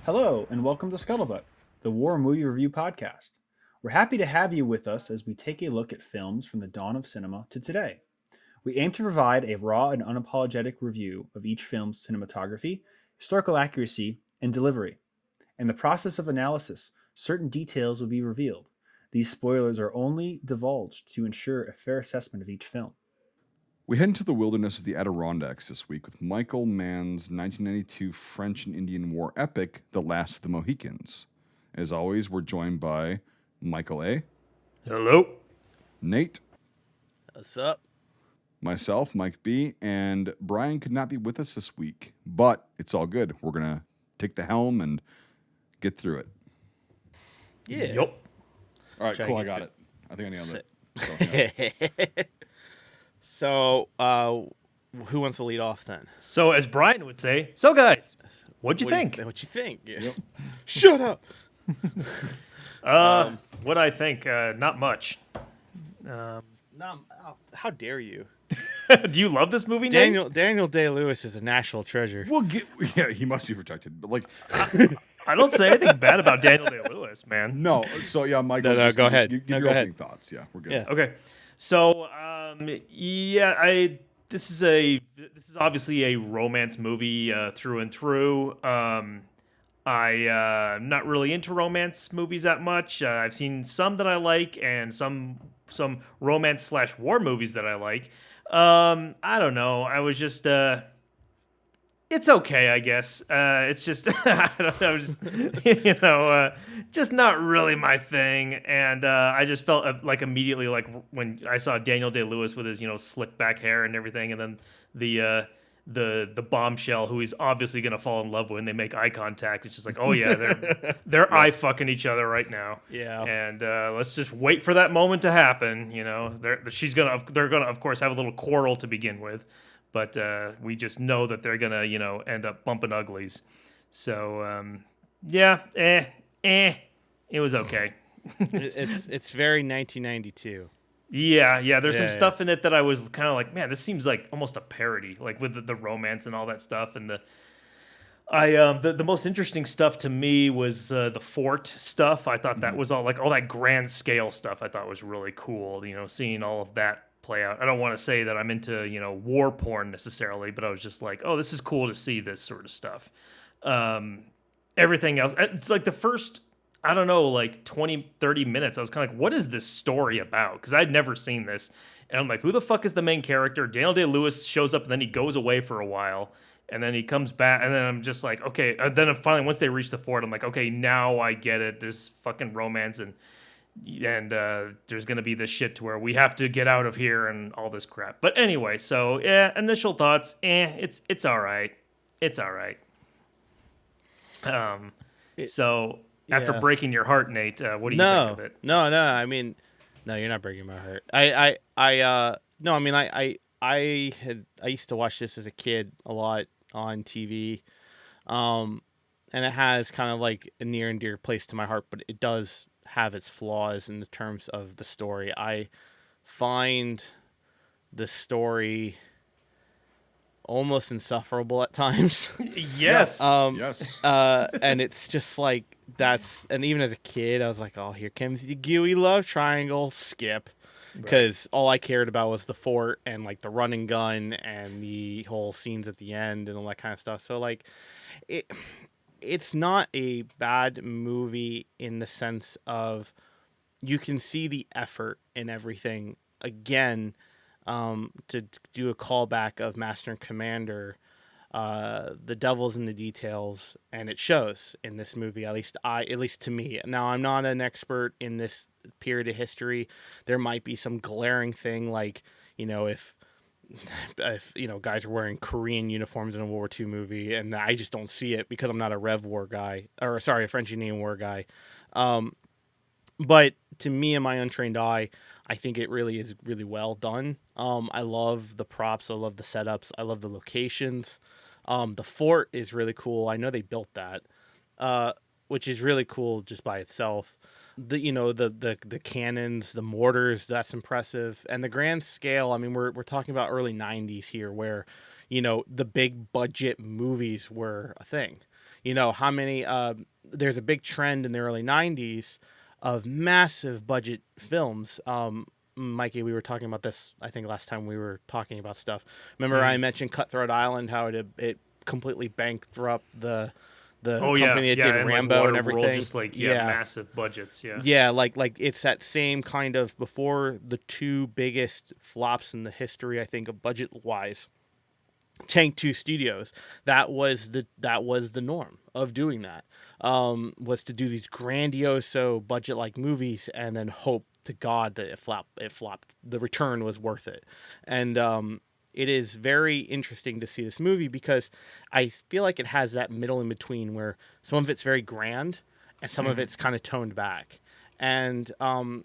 Hello, and welcome to Scuttlebutt, the War Movie Review Podcast. We're happy to have you with us as we take a look at films from the dawn of cinema to today. We aim to provide a raw and unapologetic review of each film's cinematography, historical accuracy, and delivery. In the process of analysis, certain details will be revealed. These spoilers are only divulged to ensure a fair assessment of each film. We head into the wilderness of the Adirondacks this week with Michael Mann's 1992 French and Indian War epic, The Last of the Mohicans. As always, we're joined by Michael A., Hello. Nate, What's up? myself, Mike B., and Brian could not be with us this week, but it's all good. We're going to take the helm and get through it. Yeah. Yup. All right, Try cool, to I get got it. I think I nailed Sit. it. So, who wants to lead off then? So, as Brian would say, so guys, what'd you think? What you think? Yeah. Yep. Shut up. What I think? Not much. No, how dare you? Do you love this movie, Nate? Daniel Day-Lewis is a national treasure. Yeah, he must be protected. But I don't say anything bad about Daniel Day-Lewis, man. no. So yeah, Michael. No, just go give- ahead. Give No, your go opening ahead. thoughts. Yeah, we're good. Yeah. Okay. So, this is obviously a romance movie through and through. I'm not really into romance movies that much. I've seen some that I like and some romance / war movies that I like. I don't know. I was just it's okay, I guess. It's just I don't know, just just not really my thing. And I just felt like immediately like when I saw Daniel Day-Lewis with his slick back hair and everything, and then the bombshell who he's obviously gonna fall in love with, and they make eye contact. It's just like, oh yeah, they're eye fucking each other right now. Yeah. And let's just wait for that moment to happen. They're gonna of course have a little quarrel to begin with. But we just know that they're gonna, end up bumping uglies. So it was okay. It's very 1992. Yeah. There's some Yeah. stuff in it that I was kind of like, man, this seems like almost a parody, like with the romance and all that stuff. And the most interesting stuff to me was the fort stuff. I thought that was all that grand scale stuff. I thought was really cool. Seeing all of that play out. I don't want to say that I'm into war porn necessarily, but I was just like, oh, this is cool to see this sort of stuff. Everything else, it's like the first, I don't know, like 20-30 minutes, I was kind of like, what is this story about? Because I'd never seen this, and I'm like, who the fuck is the main character? Daniel Day-Lewis shows up and then he goes away for a while, and then he comes back, and then I'm just like, okay. And then finally, once they reach the fort, I'm like, okay, now I get it. There's fucking romance and there's gonna be this shit to where we have to get out of here and all this crap. But anyway, so yeah, initial thoughts, it's all right. It's all right. So after yeah. breaking your heart, Nate, what do you think of it? No. I mean, no, you're not breaking my heart. No. I mean, I used to watch this as a kid a lot on TV, and it has kind of like a near and dear place to my heart, but it does have its flaws in the terms of the story. I find the story almost insufferable at times. Yes. Yes. And it's just like and even as a kid, I was like, oh, here comes the gooey love triangle, skip. Because all I cared about was the fort and like the run and gun and the whole scenes at the end and all that kind of stuff. So like it's not a bad movie in the sense of you can see the effort in everything. Again, to do a callback of Master and Commander, the devil's in the details, and it shows in this movie. At least to me. Now, I'm not an expert in this period of history. There might be some glaring thing, like if guys are wearing Korean uniforms in a World War II movie, and I just don't see it because I'm not a Rev War guy, a French Indian War guy. But to me, in my untrained eye, I think it really is really well done. I love the props. I love the setups. I love the locations. The fort is really cool. I know they built that, which is really cool just by itself. The cannons, the mortars, that's impressive. And the grand scale, I mean, we're talking about early 90s here where, the big budget movies were a thing. how many there's a big trend in the early 90s of massive budget films. Mikey, we were talking about this, I think, last time we were talking about stuff. Remember I mentioned Cutthroat Island, how it completely bankrupt the company that did and Rambo like and everything. Waterworld, just like massive budgets. Yeah, like it's that same kind of, before the two biggest flops in the history, I think, of budget wise, Tank 2 Studios. That was the norm of doing that. Was to do these grandiose budget like movies and then hope to God that it flopped. The return was worth it. And it is very interesting to see this movie because I feel like it has that middle in between where some of it's very grand and some of it's kind of toned back. And I'll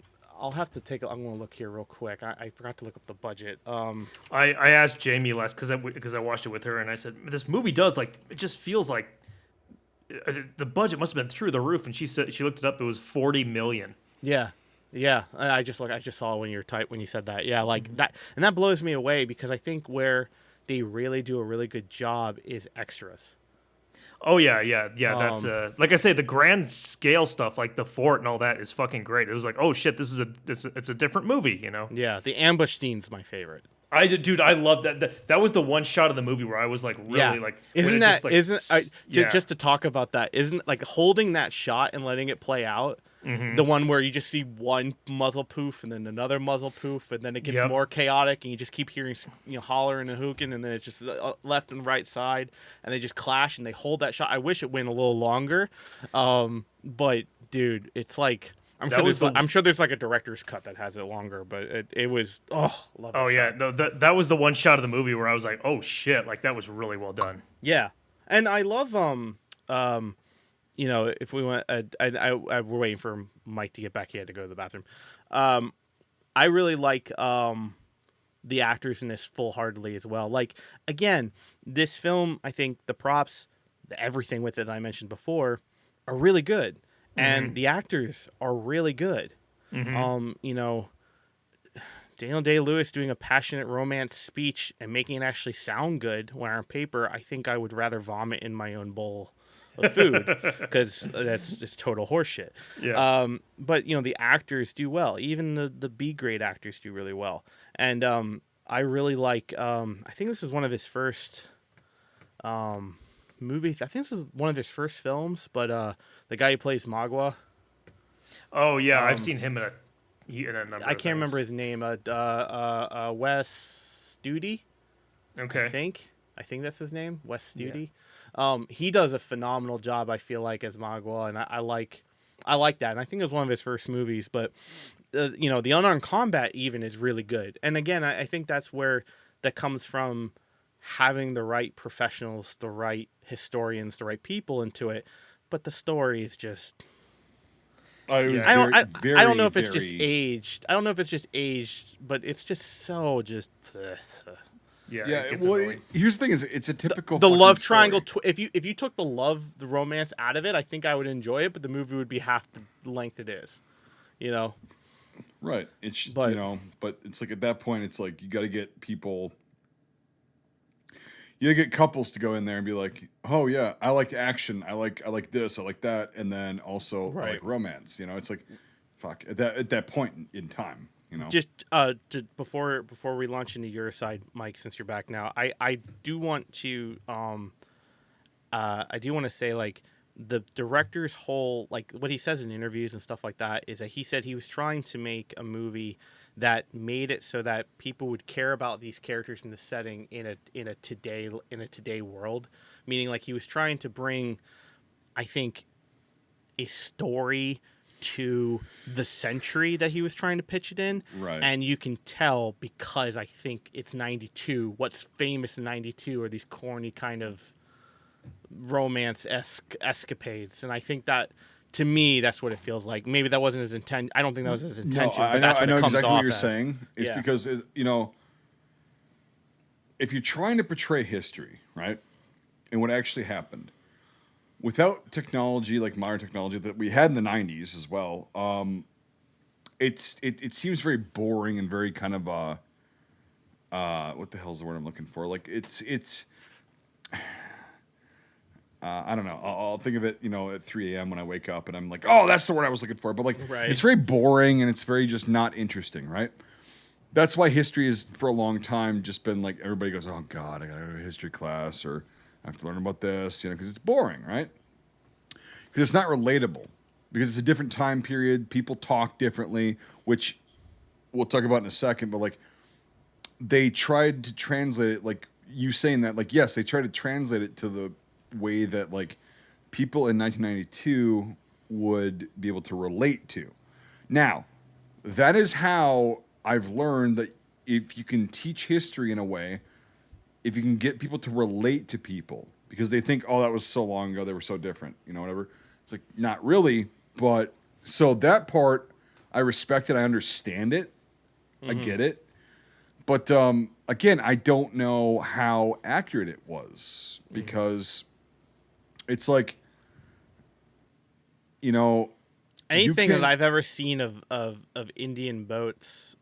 have to I'm going to look here real quick. I forgot to look up the budget. I asked Jamie last because I watched it with her, and I said, this movie does, like, it just feels like the budget must have been through the roof. And she said, she looked it up, it was $40 million. Yeah. Yeah, I just saw when you said that. Yeah, like that, and that blows me away because I think where they really do a really good job is extras. Oh yeah. That's like I say, the grand scale stuff, like the fort and all that, is fucking great. It was like, oh shit, it's a different movie, Yeah, the ambush scene's my favorite. I love that. That was the one shot of the movie where I was like, really like. Just to talk about that? Isn't like holding that shot and letting it play out? Mm-hmm. The one where you just see one muzzle poof and then another muzzle poof, and then it gets more chaotic, and you just keep hearing hollering and hooking, and then it's just left and right side, and they just clash, and they hold that shot. I wish it went a little longer, but dude, it's like I'm sure there's like a director's cut that has it longer, but it was love it. Oh yeah, no, that was the one shot of the movie where I was like, oh shit, like that was really well done. Yeah, and I love if we went, we're waiting for Mike to get back. He had to go to the bathroom. I really like the actors in this full-heartedly as well. Like, again, this film, I think the props, everything with it I mentioned before, are really good. And the actors are really good. Daniel Day-Lewis doing a passionate romance speech and making it actually sound good when on paper, I think I would rather vomit in my own bowl of food because that's just total horseshit. Yeah. But the actors do well. Even the B grade actors do really well. And I really like. I think this is one of his first movies. I think this is one of his first films. But the guy who plays Magua. Oh yeah, I've seen him in a number. I can't remember his name. Wes Studi. Okay. I think that's his name, Wes Studi. Yeah. He does a phenomenal job, I feel like, as Magua, and I like that. And I think it was one of his first movies, but the unarmed combat even is really good. And again, I think that's where that comes from, having the right professionals, the right historians, the right people into it. But the story is just. I don't know if it's just aged. I don't know if it's just aged, but it's just so just. Yeah. Well, here's the thing: is it's a typical the love triangle. If you took the romance out of it, I think I would enjoy it, but the movie would be half the length it is. Right. But it's like at that point, it's like you got to get people. You gotta get couples to go in there and be like, "Oh yeah, I like action. I like this. I like that," and then also I like romance. It's like, fuck at that point in time. Just before we launch into your side, Mike, since you're back now, I do want to say, like, the director's whole, like, what he says in interviews and stuff like that is that he said he was trying to make a movie that made it so that people would care about these characters in the setting in a today world, meaning like he was trying to bring, I think, a story to the century that he was trying to pitch it in. Right. And you can tell, because I think it's 92, what's famous in 92 are these corny kind of romance-esque escapades. And I think that, to me, that's what it feels like. Maybe that wasn't his intent. I don't think that was his intention. No, I know exactly what you're saying. It's because, if you're trying to portray history, right, and what actually happened, without technology, like modern technology that we had in the 90s as well, it seems very boring and very kind of what the hell's the word I'm looking for? Like it's I don't know. I'll think of it, at 3 a.m. when I wake up, and I'm like, oh, that's the word I was looking for. But like, Right. it's very boring and it's very just not interesting, right? That's why history has for a long time just been like everybody goes, oh God, I got to go to history class or I have to learn about this, because it's boring, right? Because it's not relatable. Because it's a different time period, people talk differently, which we'll talk about in a second. But like, they tried to translate it, like you saying that, like, yes, they tried to translate it to the way that like people in 1992 would be able to relate to. Now, that is how I've learned that if you can teach history in a way, if you can get people to relate to people, because they think, oh, that was so long ago, they were so different, whatever. It's like, not really. But so that part, I respect it. I understand it. I get it. But again, I don't know how accurate it was because it's like, Anything you that I've ever seen of Indian boats,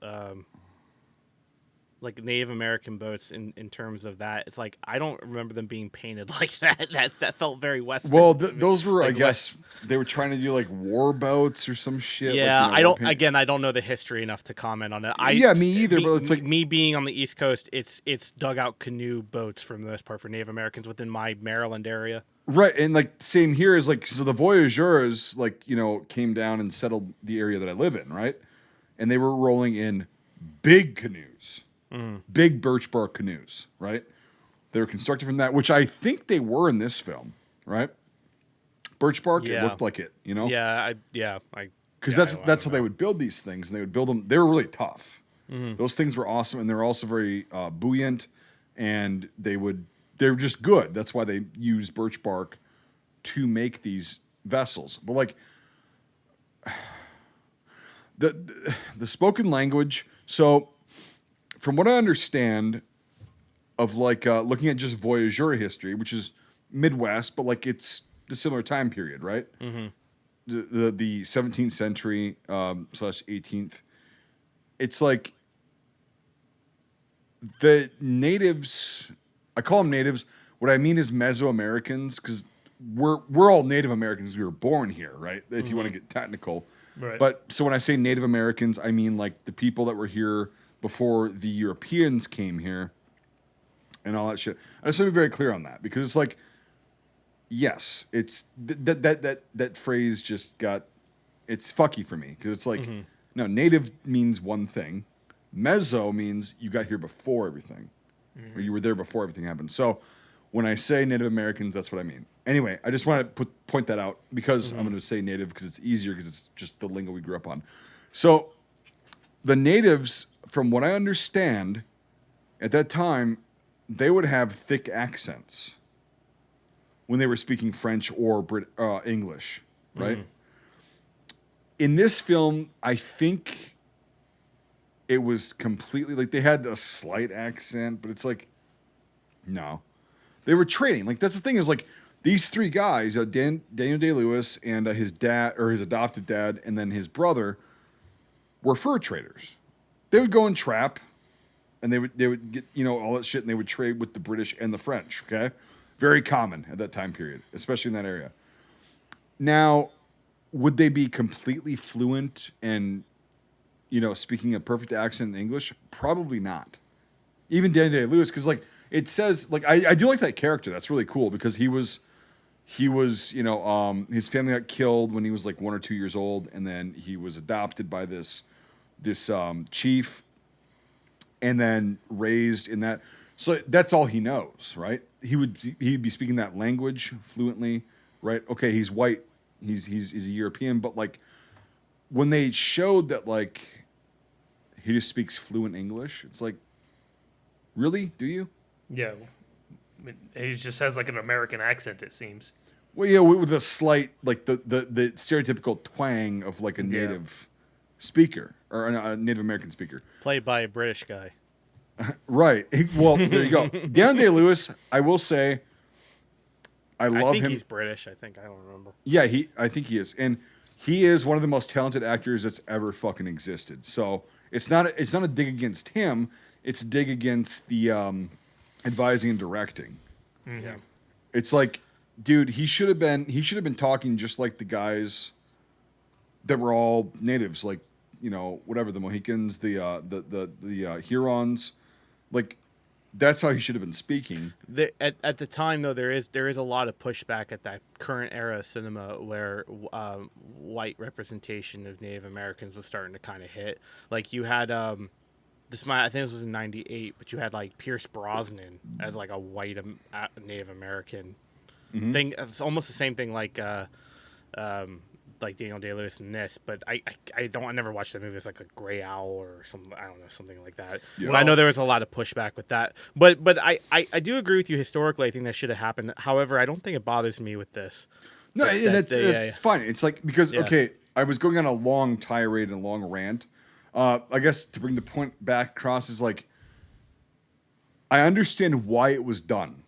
like Native American boats, in terms of that, it's like I don't remember them being painted like that. That felt very Western. Well, to me. those were, Like I guess, they were trying to do like war boats or some shit. Yeah, like, I don't. Again, I don't know the history enough to comment on it. Yeah, me either, but it's like- me being on the East Coast, it's dugout canoe boats for the most part for Native Americans within my Maryland area. Right, and like same here is like, so the voyageurs like came down and settled the area that I live in, right? And they were rolling in big canoes, big birch bark canoes, right? They were constructed from that, which I think they were in this film, right? Birch bark, it Yeah. looked like it, Yeah, because I that's how don't they know. would build these things, and they would build them. They were really tough. Those things were awesome, and they were also very buoyant, and they were just good. That's why they used birch bark to make these vessels. But like the spoken language. So from what I understand of like looking at just voyageur history, which is Midwest, but like it's the similar time period, right? The 17th century / 18th. It's like the natives. I call them natives. What I mean is Mesoamericans, because we're all Native Americans. We were born here, right? If you want to get technical. Right. But so when I say Native Americans, I mean like the people that were here before the Europeans came here and all that shit. I just want to be very clear on that, because it's like, yes, it's that phrase just got, it's fucky for me, because it's like, no, native means one thing. Meso means you got here before everything, or you were there before everything happened. So when I say Native Americans, that's what I mean. Anyway, I just want to point that out, because I'm going to say native because it's easier, because it's just the lingo we grew up on. So the natives, from what I understand, at that time, they would have thick accents when they were speaking French or English, right? In this film, I think it was completely like they had a slight accent, but it's like, no. They were trading. Like, that's the thing, is like these three guys, Daniel Day-Lewis and his dad, or his adoptive dad, and then his brother, were fur traders. They would go and trap, and they would get all that shit, and they would trade with the British and the French. Okay, very common at that time period, especially in that area. Now, would they be completely fluent and speaking a perfect accent in English? Probably not. Even Daniel Day-Lewis, because like it says, like I do like that character. That's really cool, because he was his family got killed when he was like 1 or 2 years old, and then he was adopted by this chief, and then raised in that. So that's all he knows, right? He'd be speaking that language fluently, right? Okay, he's white, he's a European, but like when they showed that like he just speaks fluent English, it's like, really? Do you? Yeah. I mean, he just has like an American accent, it seems. Well, yeah, with a slight, like the stereotypical twang of like a Yeah. native speaker, or a Native American speaker. Played by a British guy. Right. Well, there you go. Daniel Day-Lewis, I will say, I love I think him. he's British. I don't remember. Yeah, I think he is, and he is one of the most talented actors that's ever fucking existed. So it's not a dig against him. It's a dig against the advising and directing. Yeah. It's like Dude, he should have been talking just like the guys that were all natives, like, whatever, the Mohicans, the Hurons, like that's how he should have been speaking. At the time, though, there is a lot of pushback at that current era of cinema where white representation of Native Americans was starting to kind of hit. Like you had I think this was in '98, but you had like Pierce Brosnan as like a white Native American thing. It's almost the same thing like Daniel Day-Lewis in this, but I never watched that movie. It's like a Gray Owl or something, I don't know, something like that. Yeah. But I know there was a lot of pushback with that. But I do agree with you historically. I think that should have happened. However, I don't think it bothers me with this. No, it's fine. It's like, because, okay, I was going on a long tirade and a long rant. I guess to bring the point back across is like, I understand why it was done.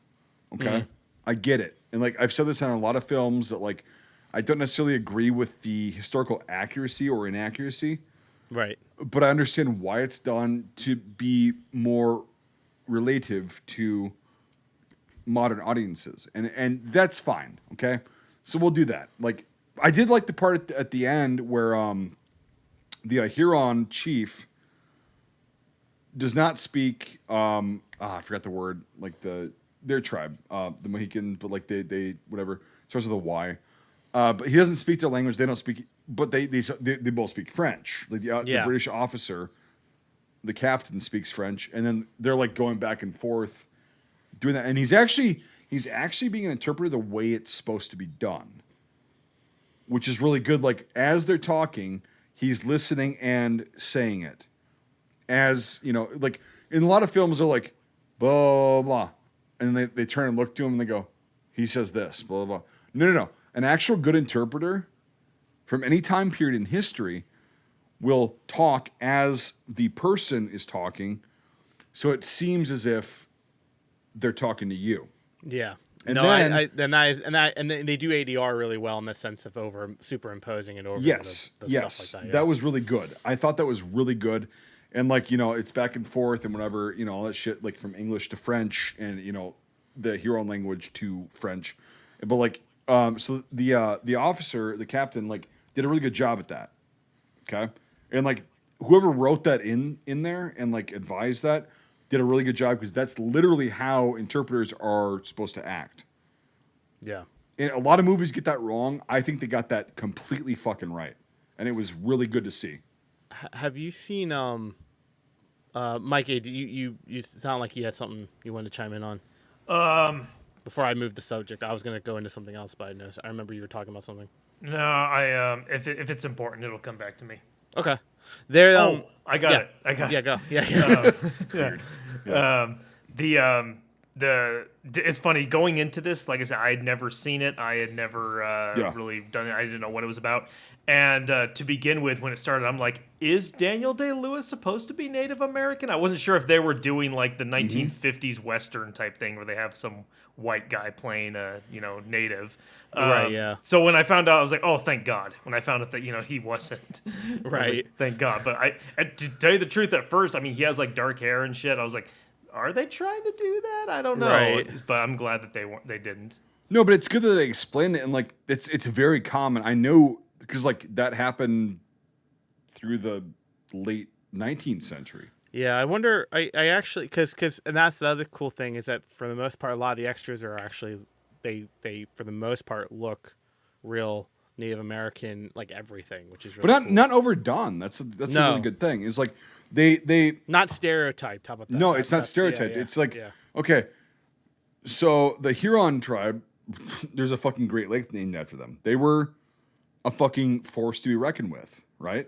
Okay. I get it. And like, I've said this on a lot of films that like, I don't necessarily agree with the historical accuracy or inaccuracy. Right. But I understand why it's done to be more relative to modern audiences. And that's fine. Okay. So we'll do that. Like, I did like the part at the end where the Huron chief does not speak I forgot the word, like their tribe, the Mohicans, but like they whatever, starts with a Y. But he doesn't speak their language. They don't speak, but they both speak French. Like the British officer, the captain, speaks French, and then they're like going back and forth doing that. And he's actually being an interpreter the way it's supposed to be done, which is really good. Like as they're talking, he's listening and saying it. As like in a lot of films, they're like blah blah, blah. And they turn and look to him and they go, he says this, blah blah blah. No. An actual good interpreter from any time period in history will talk as the person is talking, so it seems as if they're talking to you. Yeah. And then they do ADR really well in the sense of superimposing it over the stuff like that. Yeah. That was really good. I thought that was really good. And like, it's back and forth and whatever, all that shit, like from English to French and, the Huron language to French. But like, so the officer, the captain, like did a really good job at that. Okay. And like whoever wrote that in there and like advised that did a really good job, because that's literally how interpreters are supposed to act. Yeah. And a lot of movies get that wrong. I think they got that completely fucking right. And it was really good to see. Have you seen Mike? You sound like you had something you wanted to chime in on. Before I moved the subject, I was going to go into something else, but I remember you were talking about something. No, I if it's important, it'll come back to me. Okay. There. I got it. I got it. Yeah, go. Yeah. It's funny going into this. Like I said, I had never seen it. I had never really done it. I didn't know what it was about. And to begin with, when it started, I'm like, is Daniel Day-Lewis supposed to be Native American? I wasn't sure if they were doing like the 1950s Western type thing where they have some white guy playing native. Right, yeah. So when I found out, I was like, oh, thank God. When I found out that, he wasn't. Right. Like, thank God. But to tell you the truth, at first, I mean, he has like dark hair and shit. I was like, are they trying to do that? I don't know. Right. But I'm glad that they didn't. No, but it's good that they explained it, and like it's very common. I know, because like that happened through the late 19th century. Yeah, I wonder. I actually, because and that's the other cool thing, is that for the most part, a lot of the extras are actually they for the most part look real Native American, like everything, which is really but cool. not overdone. That's a really good thing. It's like they not stereotyped. How about that? No, it's not stereotyped. It's like okay, so the Huron tribe, there's a fucking Great Lake named after them. They were a fucking force to be reckoned with, right?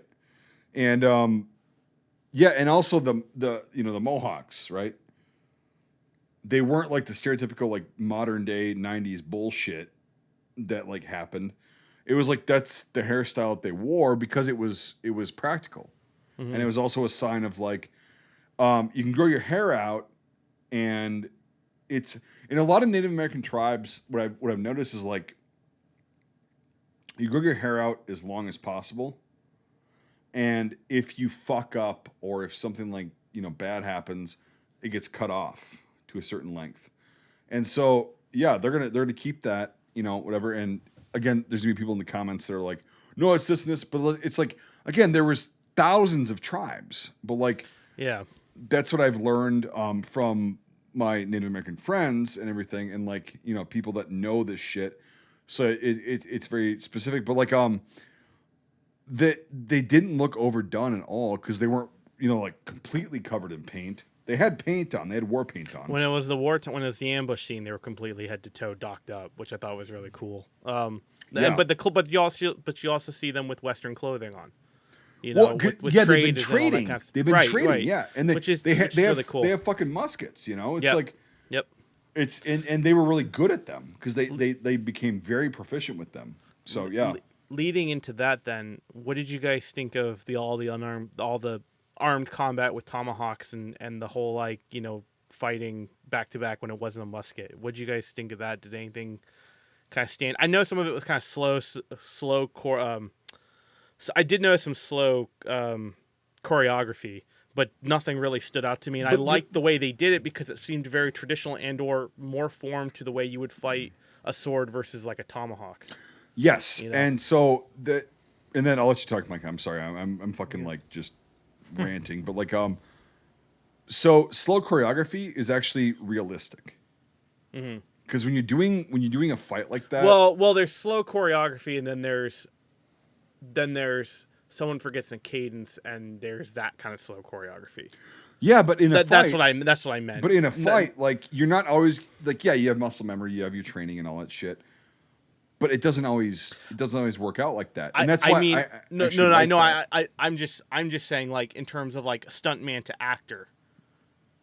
And and also the Mohawks, right? They weren't like the stereotypical like modern day 90s bullshit that like happened. It was like that's the hairstyle that they wore because it was practical. Mm-hmm. And it was also a sign of like you can grow your hair out, and it's in a lot of Native American tribes, what I've noticed is like you grow your hair out as long as possible. And if you fuck up or if something like, bad happens, it gets cut off to a certain length. And so, yeah, they're gonna keep that whatever. And again, there's gonna be people in the comments that are like, no, it's this and this, but it's like, again, there was thousands of tribes, but like, Yeah. that's what I've learned from my Native American friends and everything, and like people that know this shit. So it's very specific, but like they didn't look overdone at all because they weren't like completely covered in paint. They had paint on. They had war paint on. When it was when it was the ambush scene, they were completely head to toe docked up, which I thought was really cool. Yeah. But you also see them with Western clothing on. With they've been trade trading. Kind of They've been right, trading, right. yeah, and which is they have really cool. They have fucking muskets, It's Yep. like Yep. it's and they were really good at them because they became very proficient with them. So yeah. Leading into that, then, what did you guys think of all the armed combat with tomahawks and the whole fighting back to back when it wasn't a musket? What did you guys think of that? Did anything kind of stand? I know some of it was kind of slow core. So I did notice some slow choreography, but nothing really stood out to me. And I liked the way they did it because it seemed very traditional and/or more formed to the way you would fight a sword versus like a tomahawk. Yes, and so and then I'll let you talk, Mike. I'm sorry, I'm fucking like just ranting, but like so slow choreography is actually realistic. Because when you're doing a fight like that, well, there's slow choreography, and then there's someone forgets a cadence, and there's that kind of slow choreography. Yeah, but in a fight, that's what I meant. But in a fight, like you're not always like you have muscle memory, you have your training and all that shit. But it doesn't always work out like that, and that's why I know. I'm just saying, like, in terms of like stuntman to actor,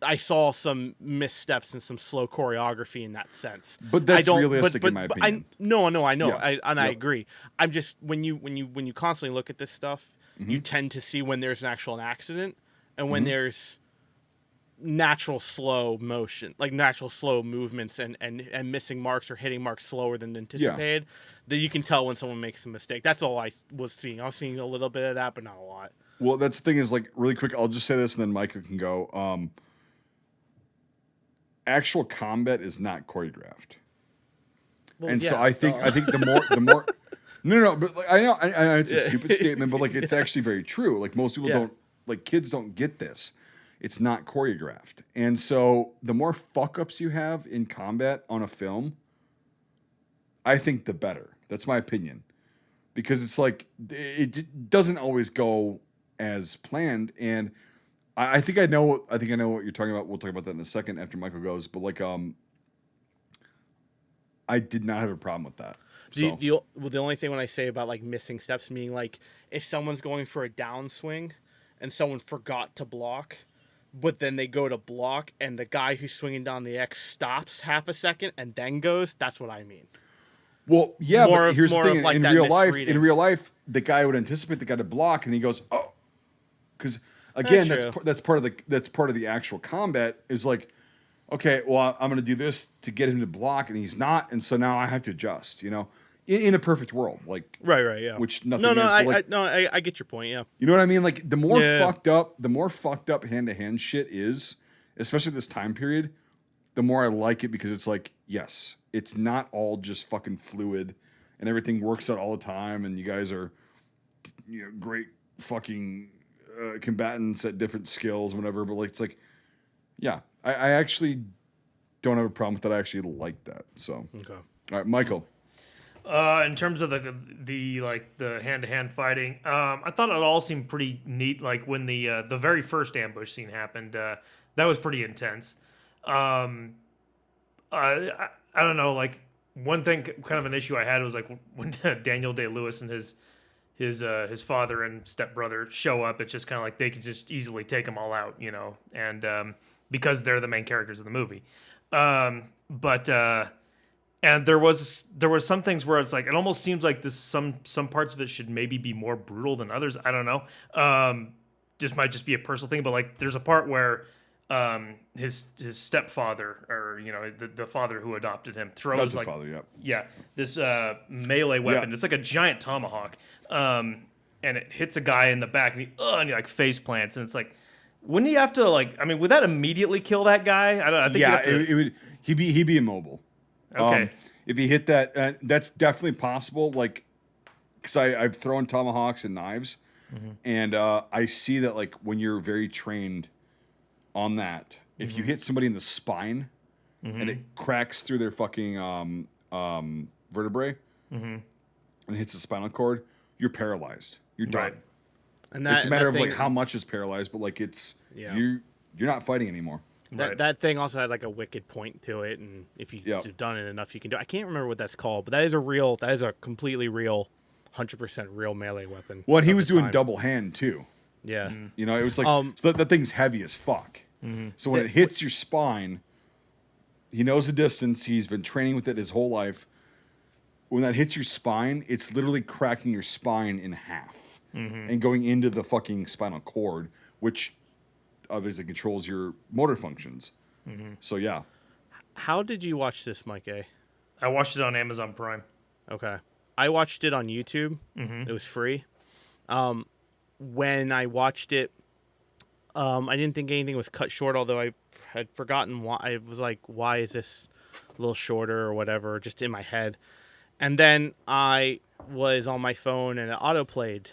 I saw some missteps and some slow choreography in that sense. But that's realistic in my opinion. I know. Yeah. I agree. I'm just when you constantly look at this stuff, you tend to see when there's an accident and when there's natural slow motion, like natural slow movements and missing marks or hitting marks slower than anticipated, that you can tell when someone makes a mistake. That's all I was seeing. I was seeing a little bit of that, but not a lot. Well, that's the thing is, like, really quick, I'll just say this and then Micah can go. Actual combat is not choreographed. Well, and so I think the more no, but like, I know it's a stupid statement, but like it's actually very true. Like most people don't, like kids don't get this. It's not choreographed. And so the more fuck ups you have in combat on a film, I think the better. That's my opinion. Because it's like it doesn't always go as planned. And I think I know what you're talking about. We'll talk about that in a second after Michael goes. But like I did not have a problem with that. So. The only thing when I say about like missing steps, meaning like if someone's going for a downswing and someone forgot to block, but then they go to block and the guy who's swinging down the X stops half a second and then goes, that's what I mean. Well, yeah, but here's the thing. Like in real life, the guy would anticipate the guy to block and he goes, oh, because again, that's part of the actual combat is like, okay, well, I'm going to do this to get him to block and he's not. And so now I have to adjust, in a perfect world, like right, yeah. Which nothing is. I get your point. Yeah, you know what I mean. Like the more fucked up hand to hand shit is, especially this time period, the more I like it because it's like, yes, it's not all just fucking fluid, and everything works out all the time, and you guys are, great fucking combatants at different skills, and whatever. But like, it's like, yeah, I actually don't have a problem with that. I actually like that. So, okay. All right, Michael. In terms of the hand-to-hand fighting, I thought it all seemed pretty neat. Like when the very first ambush scene happened, that was pretty intense. I don't know. Like one thing, kind of an issue I had was like when Daniel Day-Lewis and his father and stepbrother show up. It's just kind of like they could just easily take them all out, and because they're the main characters of the movie. And there was some things where it's like it almost seems like some parts of it should maybe be more brutal than others. I don't know. This might just be a personal thing, but like there's a part where his stepfather or the father who adopted him throws like this melee weapon. It's like a giant tomahawk, and it hits a guy in the back and he like face plants, and it's like, wouldn't he have to like? I mean, would that immediately kill that guy? I think it would. He'd be immobile. Okay. if you hit that, that's definitely possible. Like, because I've thrown tomahawks and knives, and I see that like when you're very trained on that, if you hit somebody in the spine and it cracks through their fucking vertebrae and hits the spinal cord, you're paralyzed. You're done. Right. And It's a matter of thing, like how much is paralyzed, but like it's Yeah. you're not fighting anymore. That thing also had like a wicked point to it, and if you've done it enough, you can do. I can't remember what that's called, but that is a completely real, 100% real melee weapon. Well, and he was doing time. double hand too. Yeah. You know, it was like so that thing's heavy as fuck. So when it hits your spine, he knows the distance. He's been training with it his whole life. When that hits your spine, it's literally cracking your spine in half and going into the fucking spinal cord, which obviously controls your motor functions. So yeah. How did you watch this, Mike A? I watched it on Amazon Prime. Okay. I watched it on YouTube. It was free. When I watched it, I didn't think anything was cut short, although I had forgotten why. I was like, why is this a little shorter or whatever, just in my head. And then I was on my phone and it autoplayed.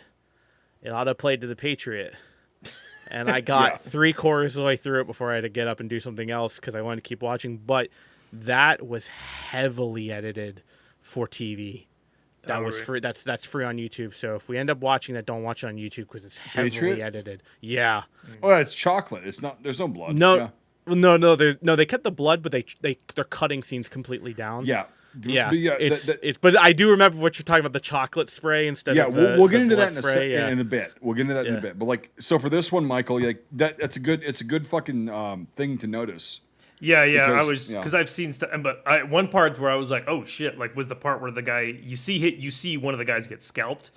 It autoplayed to the Patriot. And I got 3/4 of the way through it before I had to get up and do something else because I wanted to keep watching. But that was heavily edited for TV. That was free. That's free on YouTube. So if we end up watching that, don't watch it on YouTube because it's heavily Patriot? edited. Yeah. Oh, it's chocolate. It's not. There's no blood. No. Yeah. No. They cut the blood, but they're cutting scenes completely down. Yeah. Yeah. But But I do remember what you're talking about, the chocolate spray instead of the we'll get the into blood that spray. in a bit. We'll get into that in a bit. But like, so for this one, Michael, like it's a good fucking thing to notice. Yeah, Because, I was because I've seen stuff, but one part where I was like, oh shit, like was the part where the guy you see one of the guys get scalped,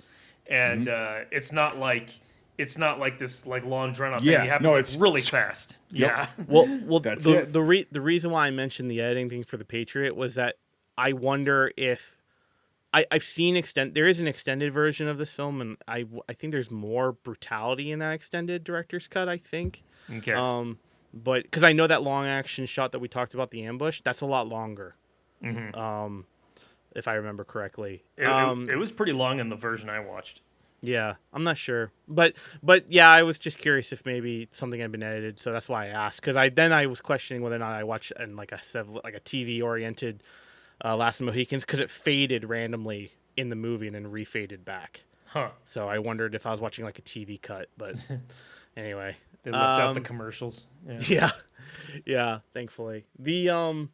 and it's not like this like long drawn out thing. It happens it's really fast. Yep. Yeah. Well, That's the reason why I mentioned the editing thing for the Patriot was that I wonder if I've seen there is an extended version of this film, and I think there's more brutality in that extended director's cut. I think. Okay. But because I know that long action shot that we talked about, the ambush, that's a lot longer. If I remember correctly. It was pretty long in the version I watched. Yeah, I'm not sure, but yeah, I was just curious if maybe something had been edited, so that's why I asked. Because I was questioning whether or not I watched in like a TV oriented Last of the Mohicans, because it faded randomly in the movie and then refaded back. Huh. So I wondered if I was watching like a TV cut, but anyway. They left out the commercials. Yeah, thankfully. And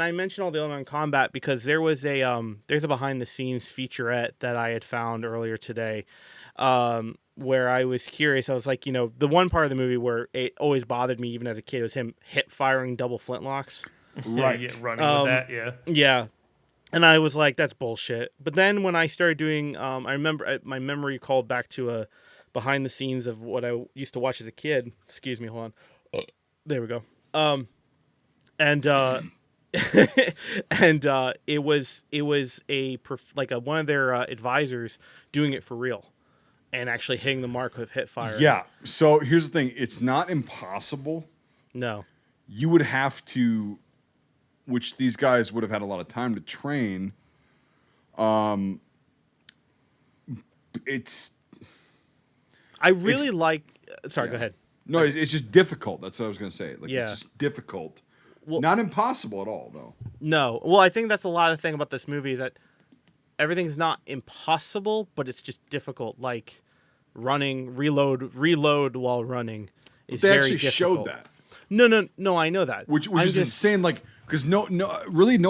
I mentioned all the Alien Combat because there's a behind the scenes featurette that I had found earlier today, where I was curious. I was like, the one part of the movie where it always bothered me even as a kid was him hip firing double flintlocks. Right. Running with that. Yeah. Yeah. And I was like, that's bullshit. But then when I started doing, I remember my memory called back to a behind the scenes of what I used to watch as a kid. Excuse me, hold on. There we go. And it was one of their advisors doing it for real and actually hitting the mark with hip fire. Yeah. So here's the thing: it's not impossible. No. You would have to, which these guys would have had a lot of time to train. It's. I really like. Sorry, go ahead. No, it's just difficult. That's what I was going to say. Like, it's just difficult. Well, not impossible at all, though. No. Well, I think that's a lot of the thing about this movie is that everything's not impossible, but it's just difficult. Like running, reload while running is very difficult. They actually showed that. No, I know that. Which is insane. Like, because no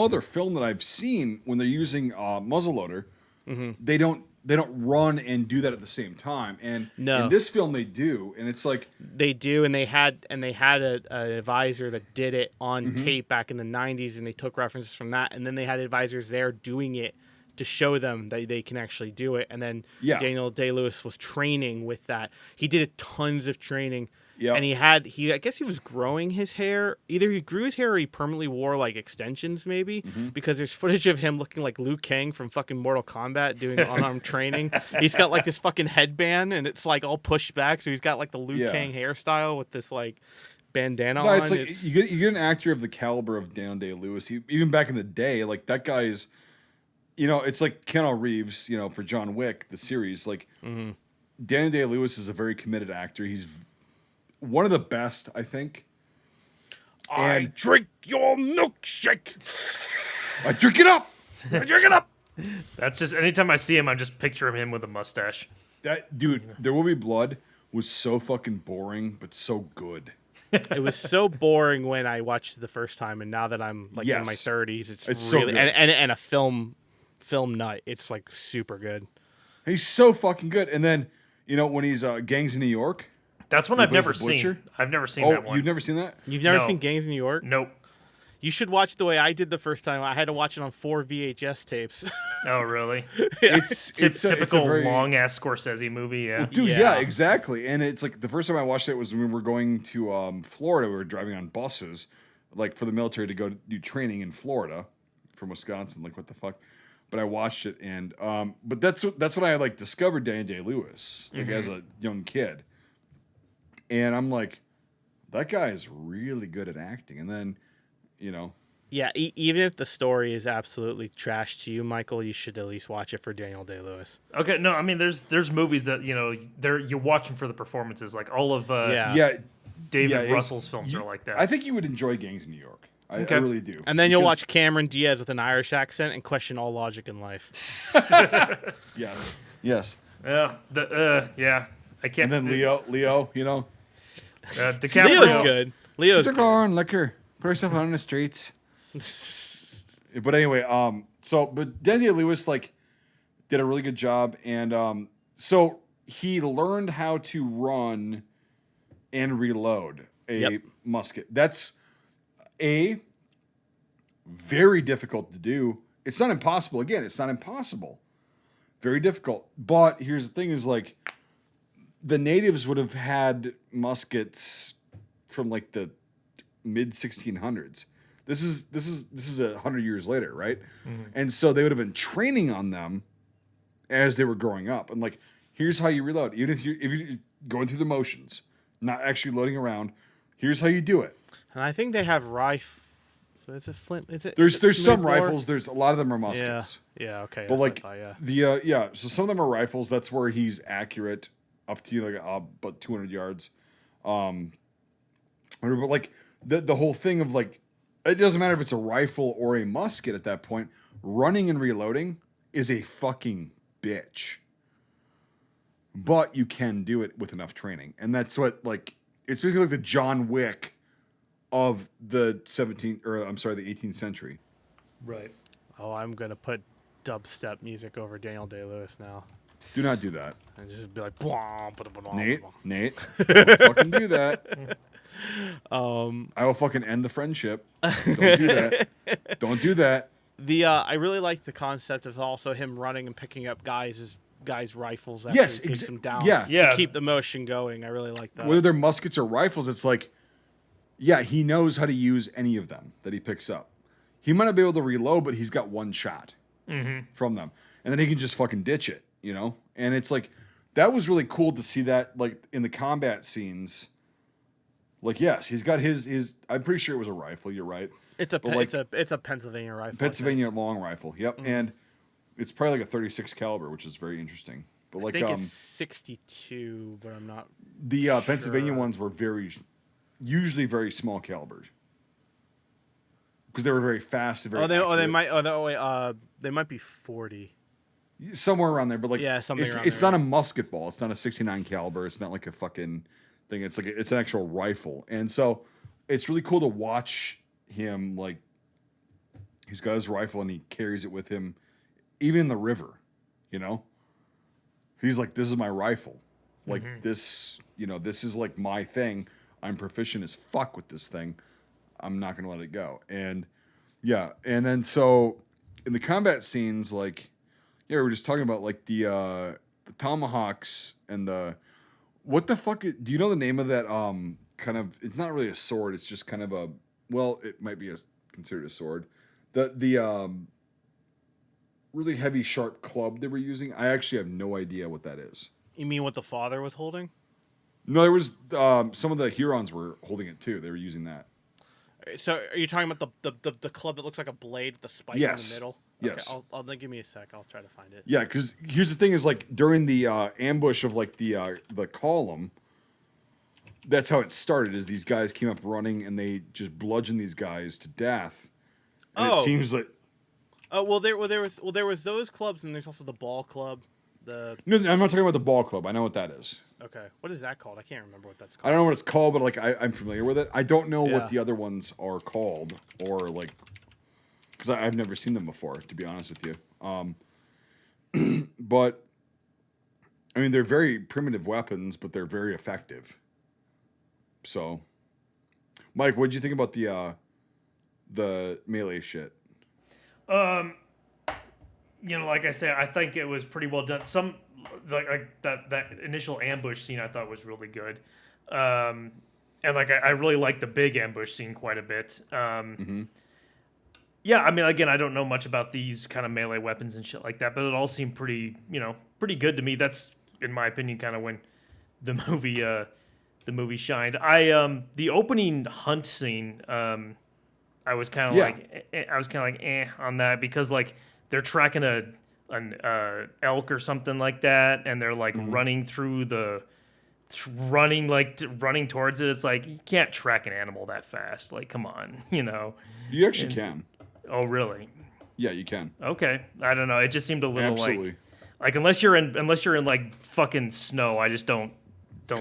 other film that I've seen when they're using muzzleloader, they don't run and do that at the same time. And in this film they do, and it's like they do, and they had an advisor that did it on tape back in the 90s, and they took references from that, and then they had advisors there doing it to show them that they can actually do it. And then Daniel Day-Lewis was training with that. He did tons of training. Yep. And I guess he was growing his hair. Either he grew his hair or he permanently wore like extensions maybe, because there's footage of him looking like Liu Kang from fucking Mortal Kombat doing unarmed training. He's got like this fucking headband and it's like all pushed back. So he's got like the Liu Kang hairstyle with this like bandana No, on. it's like you get an actor of the caliber of Daniel Day-Lewis. Even back in the day, like that guy's, it's like Keanu Reeves, for John Wick, the series. Like Daniel Day-Lewis is a very committed actor. He's one of the best, I think. I drink your milkshake. I drink it up. I drink it up. That's just anytime I see him, I just picture him with a mustache. That dude, There Will Be Blood was so fucking boring, but so good. It was so boring when I watched it the first time, and now that I'm like in my 30s, it's so really good. and a film nut. It's like super good. He's so fucking good. And then when he's Gangs in New York. That's one he I've plays never the butcher. seen. I've never seen Oh, that one. you've never seen that? You've never No. seen Gangs in New York? Nope. You should watch the way I did the first time. I had to watch it on 4 VHS tapes. Oh, really? It's Typical a very long ass Scorsese movie. Yeah. Dude, Yeah. yeah, exactly. And it's like the first time I watched it was when we were going to Florida. We were driving on buses, like for the military to go do training in Florida from Wisconsin. Like, what the fuck? But I watched it, and but that's when I like discovered Daniel Day-Lewis, like as a young kid. And I'm like, that guy is really good at acting. And then, Yeah, even if the story is absolutely trash to you, Michael, you should at least watch it for Daniel Day-Lewis. Okay, no, I mean there's movies that you watch them for the performances. Like all of David Russell's films are like that. I think you would enjoy Gangs in New York. I really do. And then you'll Because- watch Cameron Diaz with an Irish accent and question all logic in life. Yes. Yes. Yeah. I can't. And then Leo, DiCaprio. Leo's good. Leo's Liquor good. on liquor. Put yourself out on the streets. But anyway, but Daniel Lewis did a really good job, and so he learned how to run and reload a musket. That's very difficult to do. It's not impossible. Again, it's not impossible. Very difficult. But here's the thing: is the natives would have had muskets from the mid 1600s. This is 100 years later, right? Mm-hmm. And so they would have been training on them as they were growing up. And here's how you reload. Even if you're going through the motions, not actually loading around, here's how you do it. And I think they have rifle. Is it flint? There's some rifles. There's a lot of them are muskets. Yeah. Okay. But so some of them are rifles. That's where he's accurate up to about 200 yards. But the whole thing of it doesn't matter if it's a rifle or a musket at that point. Running and reloading is a fucking bitch. But you can do it with enough training. And that's what it's basically like the John Wick of the 18th century. Right. Oh, I'm gonna put dubstep music over Daniel Day-Lewis now. Do not do that. And just be like, "Bwah, bwah, bwah, Nate, bwah." Nate, don't fucking do that. I will fucking end the friendship. Don't do that. Don't do that. I really like the concept of also him running and picking up guys' rifles after Yes, he takes them down. yeah. Yeah. To keep the motion going. I really like that. Whether they're muskets or rifles, it's he knows how to use any of them that he picks up. He might not be able to reload, but he's got one shot from them. And then he can just fucking ditch it, And it's that was really cool to see that, in the combat scenes. Yes, he's got his. I'm pretty sure it was a rifle. You're right. It's a Pennsylvania rifle. Pennsylvania long rifle. Yep, and it's probably a 36 caliber, which is very interesting. But I think it's 62, but I'm not. The sure. Pennsylvania ones were usually very small calibers because they were very fast and very. They might be 40. Somewhere around there, but something it's, around it's there, not a musket ball. It's not a 69 caliber. It's not like a fucking thing. It's it's an actual rifle, and so it's really cool to watch him. He's got his rifle and he carries it with him, even in the river. He's like, "This is my rifle. This, this is my thing. I'm proficient as fuck with this thing. I'm not gonna let it go." And yeah, and then so in the combat scenes, we were just talking about the tomahawks and what the fuck? Do you know the name of that? Kind of. It's not really a sword. It's just kind of it might be considered a sword. The really heavy, sharp club they were using. I actually have no idea what that is. You mean what the father was holding? No, there was some of the Hurons were holding it too. They were using that. So are you talking about the club that looks like a blade with the spike in Yes. the middle? Yes. Okay, I'll give me a sec. I'll try to find it. Yeah, because here's the thing: is like during the ambush of like the column. That's how it started. Is these guys came up running and they just bludgeoned these guys to death. And it seems like. Well, there was those clubs, and there's also the ball club. No, I'm not talking about the ball club. I know what that is. Okay, what is that called? I can't remember what that's I called. don't know what it's called, but like I'm familiar with it. I don't know Yeah. what the other ones are called, or like, because I've never seen them before. To be honest with you, but I mean they're very primitive weapons, but they're very effective. So, Mike, what did you think about the melee shit? Like I said, I think it was pretty well done. Some like that initial ambush scene I thought was really good, and like I really liked the big ambush scene quite a bit. Yeah, I mean, again, I don't know much about these kind of melee weapons and shit like that, but it all seemed pretty good to me. That's, in my opinion, kind of when the movie shined. The opening hunt scene, I was kind of like on that, because like they're tracking an elk or something like that, and they're like running through running towards it. It's like, you can't track an animal that fast. Like, come on, You actually can. Oh, really? Yeah, you can. Okay, I don't know. It just seemed a little Absolutely. like unless you're in like fucking snow, I just don't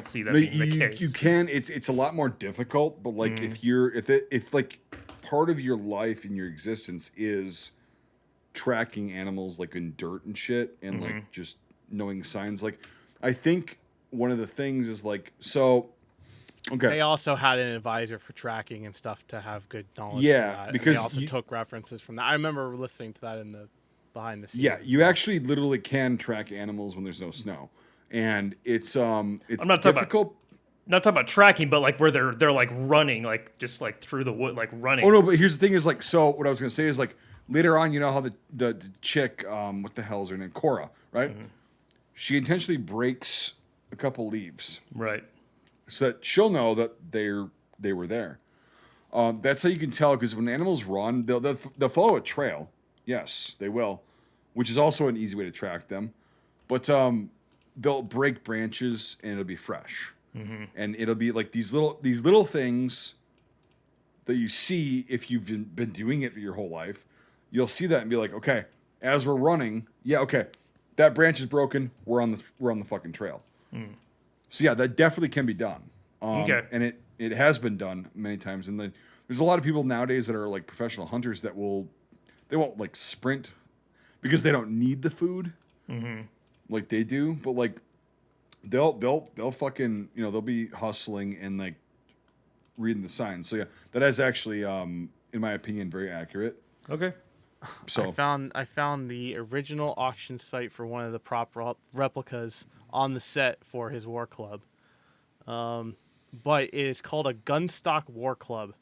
see that being the case. You can. It's a lot more difficult, but like if like part of your life and your existence is tracking animals like in dirt and shit, and like just knowing signs, like I think one of the things is like, so okay, They also had an advisor for tracking and stuff to have good knowledge. Yeah, of that. because and they also took references from that. I remember listening to that in the behind the scenes. yeah, you actually literally can track animals when there's no snow, and it's I'm not talking difficult. Not talking about tracking, but like where they're like running, like just like through the wood, like running. Oh no, but here's the thing: is like, so what I was gonna say is like later on, you know how the chick, what the hell is her name, Cora, right? She intentionally breaks a couple leaves, Right. so that she'll know that they were there. That's how you can tell, because when animals run, they'll follow a trail. Yes, they will, which is also an easy way to track them. But they'll break branches and it'll be fresh, and it'll be like these little things that you see if you've been doing it your whole life. You'll see that and be like, okay, as we're running, yeah, okay, that branch is broken. We're on the fucking trail. So yeah, that definitely can be done. Okay. And it has been done many times. And there's a lot of people nowadays that are like professional hunters that they won't like sprint because they don't need the food like they do. But like they'll fucking, they'll be hustling and like reading the signs. So yeah, that is actually, in my opinion, very accurate. Okay. So I found the original auction site for one of the prop replicas on the set for his war club. But it is called a gunstock war club.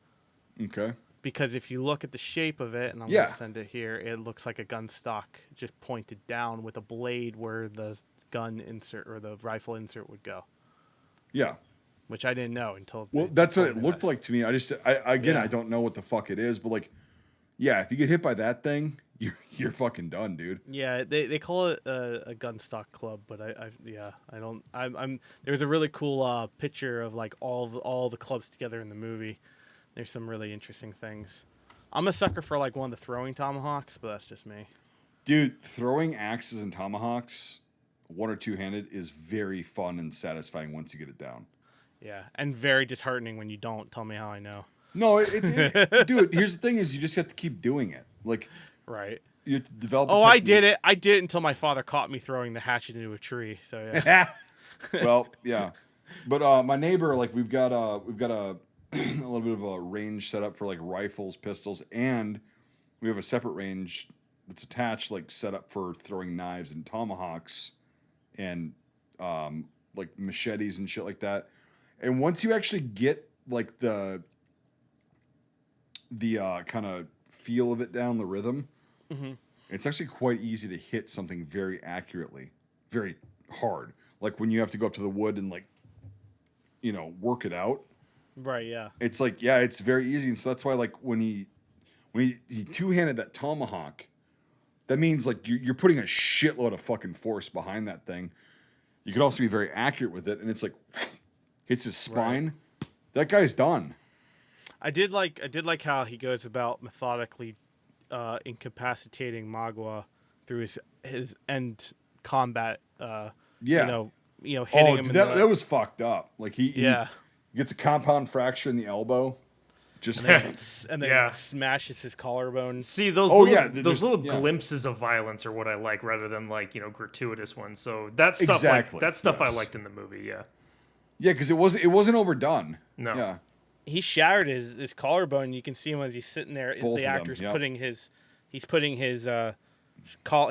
Okay. Because if you look at the shape of it, and I'm Yeah. going to send it here, it looks like a gunstock just pointed down with a blade where the gun insert or the rifle insert would go. Yeah. Which I didn't know until. Well, they that's what told it me looked that. like to me. I Yeah. don't know what the fuck it is, but like, yeah, if you get hit by that thing, you're fucking done, dude. Yeah, they call it a gunstock club, but there's a really cool picture of like all the clubs together in the movie. There's some really interesting things. I'm a sucker for like one of the throwing tomahawks, but that's just me. Dude, throwing axes and tomahawks, one or two-handed, is very fun and satisfying once you get it down. Yeah, and very disheartening when you don't. Tell me how I know. No, dude, here's the thing: is you just have to keep doing it. Like, Right. you have to develop. Oh, I did it. I did it until my father caught me throwing the hatchet into a tree. So yeah. Well, yeah, but my neighbor, like, we've got a a little bit of a range set up for like rifles, pistols, and we have a separate range that's attached, like set up for throwing knives and tomahawks, and like machetes and shit like that. And once you actually get like the kind of feel of it down, the rhythm, it's actually quite easy to hit something very accurately, very hard. Like when you have to go up to the wood and like work it out. Right. Yeah. It's like, yeah, it's very easy. And so that's why, like, when he two-handed that tomahawk, that means like you're putting a shitload of fucking force behind that thing. You could also be very accurate with it, and it's like hits his spine. Right. That guy's done. I did like how he goes about methodically incapacitating Magua through his end combat. Hitting him. That was fucked up. Like he gets a compound fracture in the elbow. And then smashes his collarbone. See those little glimpses of violence are what I like, rather than like gratuitous ones. So that stuff, I liked in the movie. Yeah, because it wasn't overdone. No, yeah, he shattered his collarbone. You can see him as he's sitting there. Both the actor's them, putting his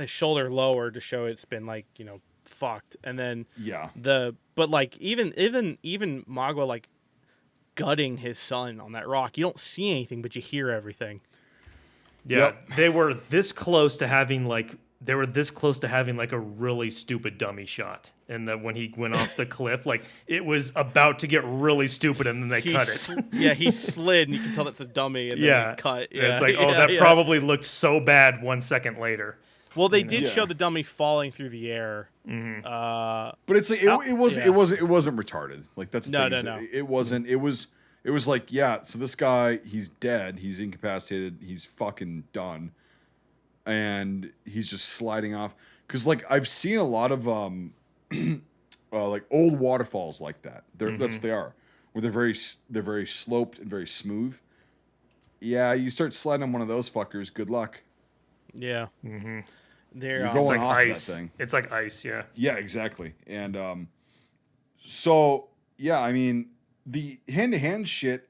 shoulder lower to show it's been like fucked, and then but like even Magua like gutting his son on that rock. You don't see anything, but you hear everything. Yeah, they were this close to having like a really stupid dummy shot, and that when he went off the cliff, like it was about to get really stupid, and then they cut it. He slid, and you can tell that's a dummy, and then they cut. Yeah, it's like, that probably looked so bad 1 second later. Well, they did show the dummy falling through the air. Mm-hmm. But it's like it wasn't retarded. Like that's the thing. No. It wasn't. It was like, so this guy, he's dead. He's incapacitated. He's fucking done, and he's just sliding off. Because like I've seen a lot of like old waterfalls like that. They are where they're very sloped and very smooth. Yeah, you start sliding on one of those fuckers. Good luck. Yeah. Mm-hmm. You're going like off ice. That thing. It's like ice, yeah. Yeah, exactly. And so yeah, I mean, the hand-to-hand shit,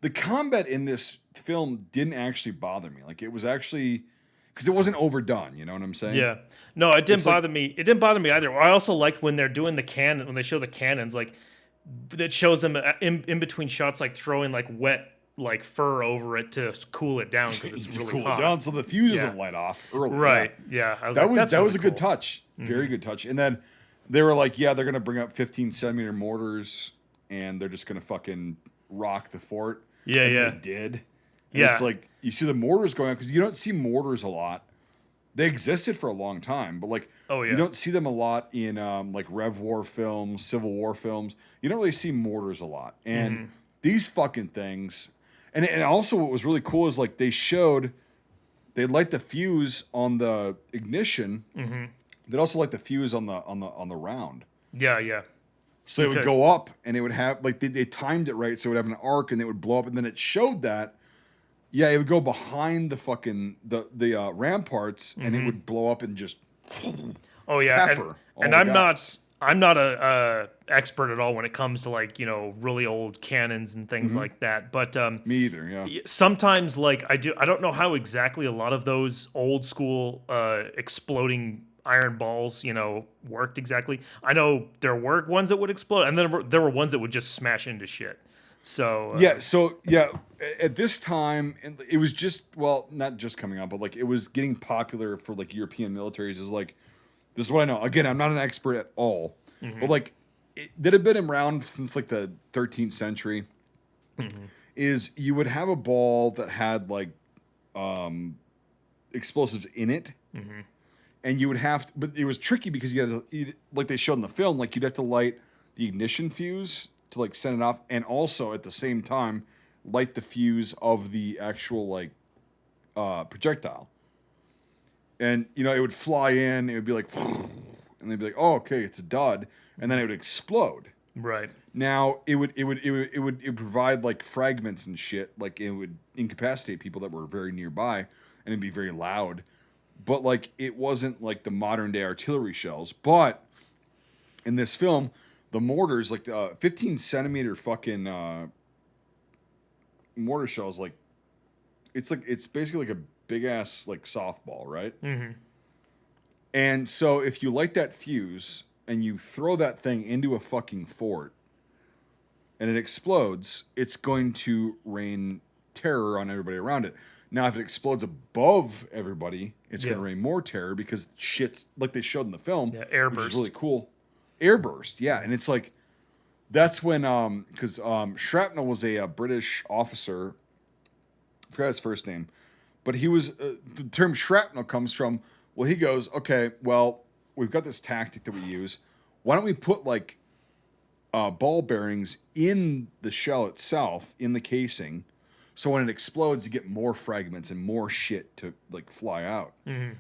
the combat in this film didn't actually bother me. Like it was actually because it wasn't overdone. You know what I'm saying? Yeah. No, it didn't bother me. It didn't bother me either. I also liked when they're doing when they show the cannons, like that shows them in between shots, like throwing like wet like fur over it to cool it down because it's really hot. It down so the fuse doesn't light off early. Right. Yeah. That was a good touch. Very good touch. And then they were like, they're gonna bring up 15-centimeter mortars and they're just gonna fucking rock the fort. Yeah. And they did. And it's like you see the mortars going on because you don't see mortars a lot. They existed for a long time, but like you don't see them a lot in like Rev War films, Civil War films. You don't really see mortars a lot. And these fucking things. And also what was really cool is like they light the fuse on the ignition. Mm-hmm. They'd also light the fuse on the round. Yeah. So it would go up and it would have like they timed it right, so it would have an arc and it would blow up, and then it showed that it would go behind the fucking the ramparts and it would blow up and just pepper. And I'm not a expert at all when it comes to like really old cannons and things like that, but me either. Yeah. Sometimes like I don't know how exactly a lot of those old school exploding iron balls worked exactly. I know there were ones that would explode, and then there were ones that would just smash into shit. So at this time it was just not just coming out, but like it was getting popular for like European militaries. Is like, this is what I know. Again, I'm not an expert at all, but like that had been around since like the 13th century. Is you would have a ball that had like explosives in it, and you would have to, but it was tricky because you had to, like they showed in the film, like you'd have to light the ignition fuse to like send it off, and also at the same time light the fuse of the actual like projectile. And it would fly in, it would be like, and they'd be like, oh, okay, it's a dud, and then it would explode. Right. Now it would provide like fragments and shit, like it would incapacitate people that were very nearby, and it'd be very loud. But like it wasn't like the modern day artillery shells. But in this film, the mortars, like the 15-centimeter fucking mortar shells, like it's basically like a big ass like softball, right? Mm-hmm. And so if you light that fuse and you throw that thing into a fucking fort and it explodes, it's going to rain terror on everybody around it. Now, if it explodes above everybody, it's going to rain more terror because shit's like they showed in the film. Yeah, airburst. Which is really cool. Airburst, yeah. And it's like, that's when because Shrapnel was a British officer. I forgot his first name, but he was the term shrapnel comes from. Well, he goes, okay, well, we've got this tactic that we use. Why don't we put like ball bearings in the shell itself, in the casing, so when it explodes, you get more fragments and more shit to like fly out. Mm-hmm.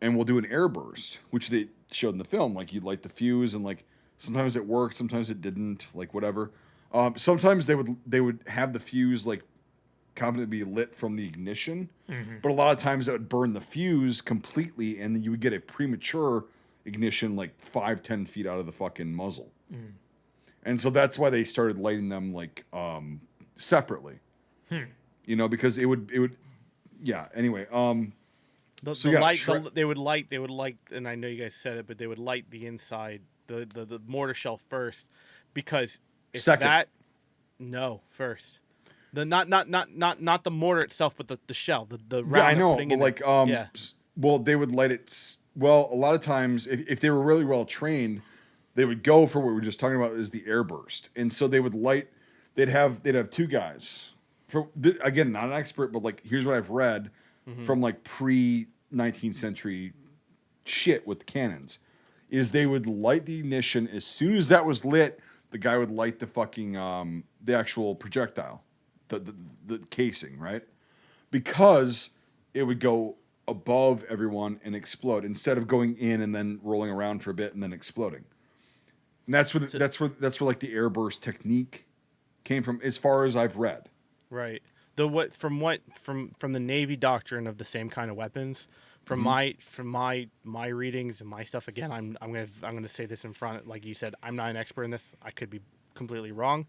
And we'll do an air burst, which they showed in the film. Like you'd light the fuse, and like sometimes it worked, sometimes it didn't, like whatever. Sometimes they would have the fuse like competently be lit from the ignition, but a lot of times that would burn the fuse completely, and then you would get a premature ignition like 5-10 feet out of the fucking muzzle. And so that's why they started lighting them like separately. You know, because it would yeah. Anyway, They would light, and I know you guys said it, but they would light the inside, the mortar shell first, because if Second. First. The not the mortar itself, but the shell, the round. Yeah, I know, but but like well, they would light it. Well, a lot of times, if they were really well trained, they would go for what we were just talking about is the air burst, and so they would light. They'd have two guys. Again, not an expert, but like here's what I've read from like pre-19th century shit with cannons, is they would light the ignition as soon as that was lit. The guy would light the fucking the actual projectile, the casing, right? Because it would go above everyone and explode instead of going in and then rolling around for a bit and then exploding. And that's where like the airburst technique came from, as far as I've read. Right. From the Navy doctrine of the same kind of weapons. From my readings and my stuff, again, I'm gonna say this in front. Like you said, I'm not an expert in this. I could be completely wrong,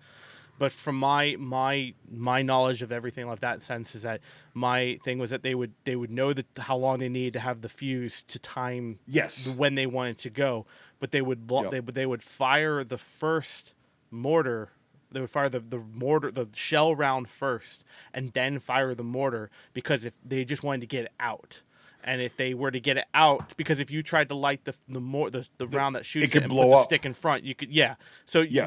but from my knowledge of everything like that sense is that my thing was that they would know how long they needed to have the fuse to time when they wanted to go, but they would fire the first mortar. They would fire the shell round first, and then fire the mortar, because if they just wanted to get it out. And if they were to get it out, because if you tried to light the round that shoots it and put the stick in front, you could So you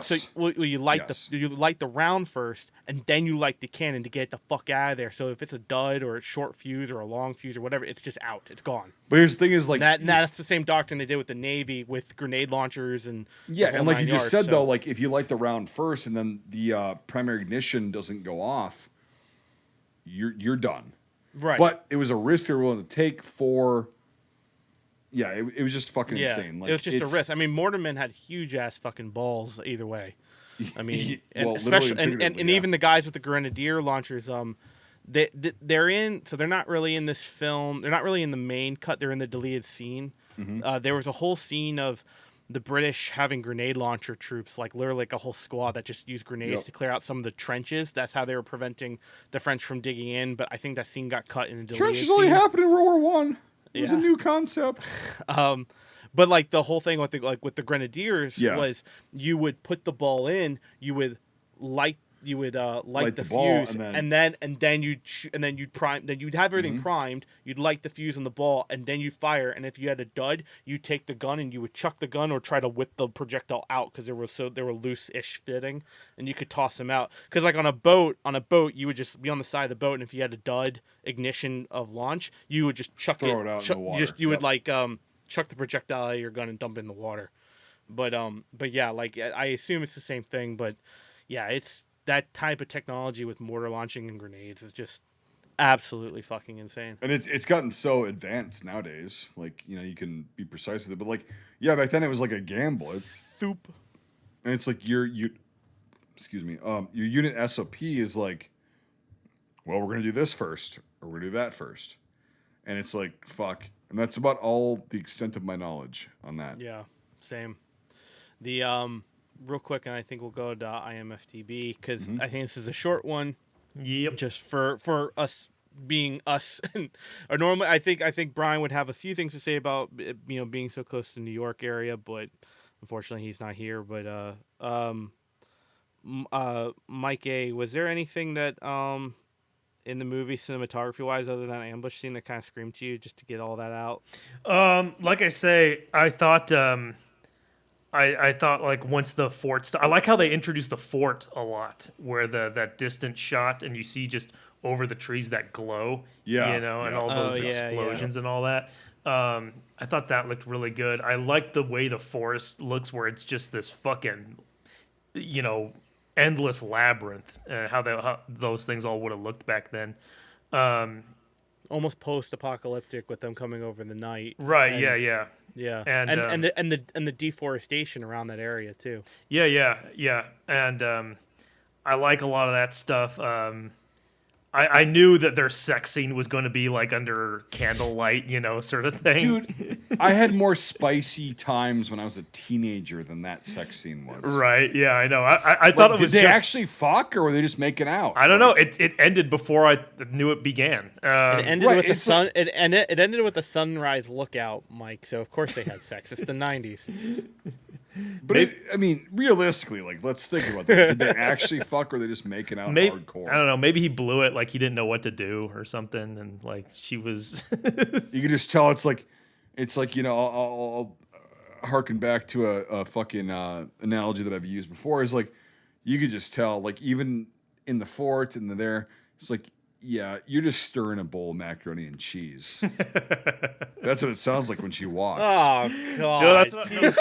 light the round first, and then you light the cannon to get the fuck out of there. So if it's a dud or a short fuse or a long fuse or whatever, it's just out. It's gone. But here's the thing: is like that's the same doctrine they did with the Navy with grenade launchers and and like you just said though, like if you light the round first and then the primary ignition doesn't go off, you're done. Right. But it was a risk they were willing to take for. Yeah, it was just fucking insane. Like, it was just a risk. I mean, Mortarmen had huge ass fucking balls either way. I mean, well, especially and even the guys with the grenadier launchers, they're in. So they're not really in this film. They're not really in the main cut. They're in the deleted scene. There was a whole scene of the British having grenade launcher troops, like literally like a whole squad that just used grenades to clear out some of the trenches. That's how they were preventing the French from digging in. But I think that scene got cut in the deleted trenches only happened in World War One. It was a new concept. But like the whole thing with the grenadiers was you would put the ball in, you would light the ball, fuse, and then you'd prime. Then you'd have everything primed. You'd light the fuse on the ball, and then you'd fire. And if you had a dud, you'd take the gun and you would chuck the gun or try to whip the projectile out, because they were loose-ish fitting, and you could toss them out. Because like on a boat, you would just be on the side of the boat, and if you had a dud ignition of launch, you would just chuck it out in the water. You would chuck the projectile out of your gun and dump it in the water. But yeah, like I assume it's the same thing. But yeah, it's. That type of technology with mortar launching and grenades is just absolutely fucking insane. And it's gotten so advanced nowadays. Like, you know, you can be precise with it. But like, yeah, back then it was like a gamble. Thoop. And it's like your unit SOP is like, well, we're gonna do this first, or we're gonna do that first. And it's like, fuck. And that's about all the extent of my knowledge on that. Yeah, same. The real quick, and I think we'll go to IMFTB, because I think this is a short one. Yep. Just for us being us, or normally I think Brian would have a few things to say about being so close to the New York area, but unfortunately he's not here. But Mike A, was there anything that in the movie cinematography wise, other than that ambush scene, that kind of screamed to you, just to get all that out? Like I say, I thought I thought like once the fort, I like how they introduced the fort a lot, where that distant shot and you see just over the trees that glow, Yeah, you know, and yeah. all those Oh, yeah, explosions and all that. I thought that looked really good. I like the way the forest looks, where it's just this fucking, you know, endless labyrinth. How those things all would have looked back then. Almost post-apocalyptic with them coming over in the night. Right? And, Yeah. Yeah. And, And the deforestation around that area too. Yeah. And I like a lot of that stuff. I knew that their sex scene was going to be like under candlelight, you know, sort of thing. Dude, I had more spicy times when I was a teenager than that sex scene was. Right? Yeah, I know. I thought it was Did they just, actually fuck, or were they just making out? I don't know. It ended before I knew it began. It ended right, with the it's sun. It ended with the sunrise lookout, Mike. So of course they had sex. It's the '90s. But I mean, realistically, like, let's think about that. Did they actually fuck, or were they just making out Maybe, hardcore? I don't know. Maybe he blew it, like he didn't know what to do or something, and like she was. You can just tell it's like you know. I'll harken back to a fucking analogy that I've used before. Is like you could just tell, like even in the fort and there, it's like, yeah, you're just stirring a bowl of macaroni and cheese. That's what it sounds like when she walks. Oh God! Dude, that's Jesus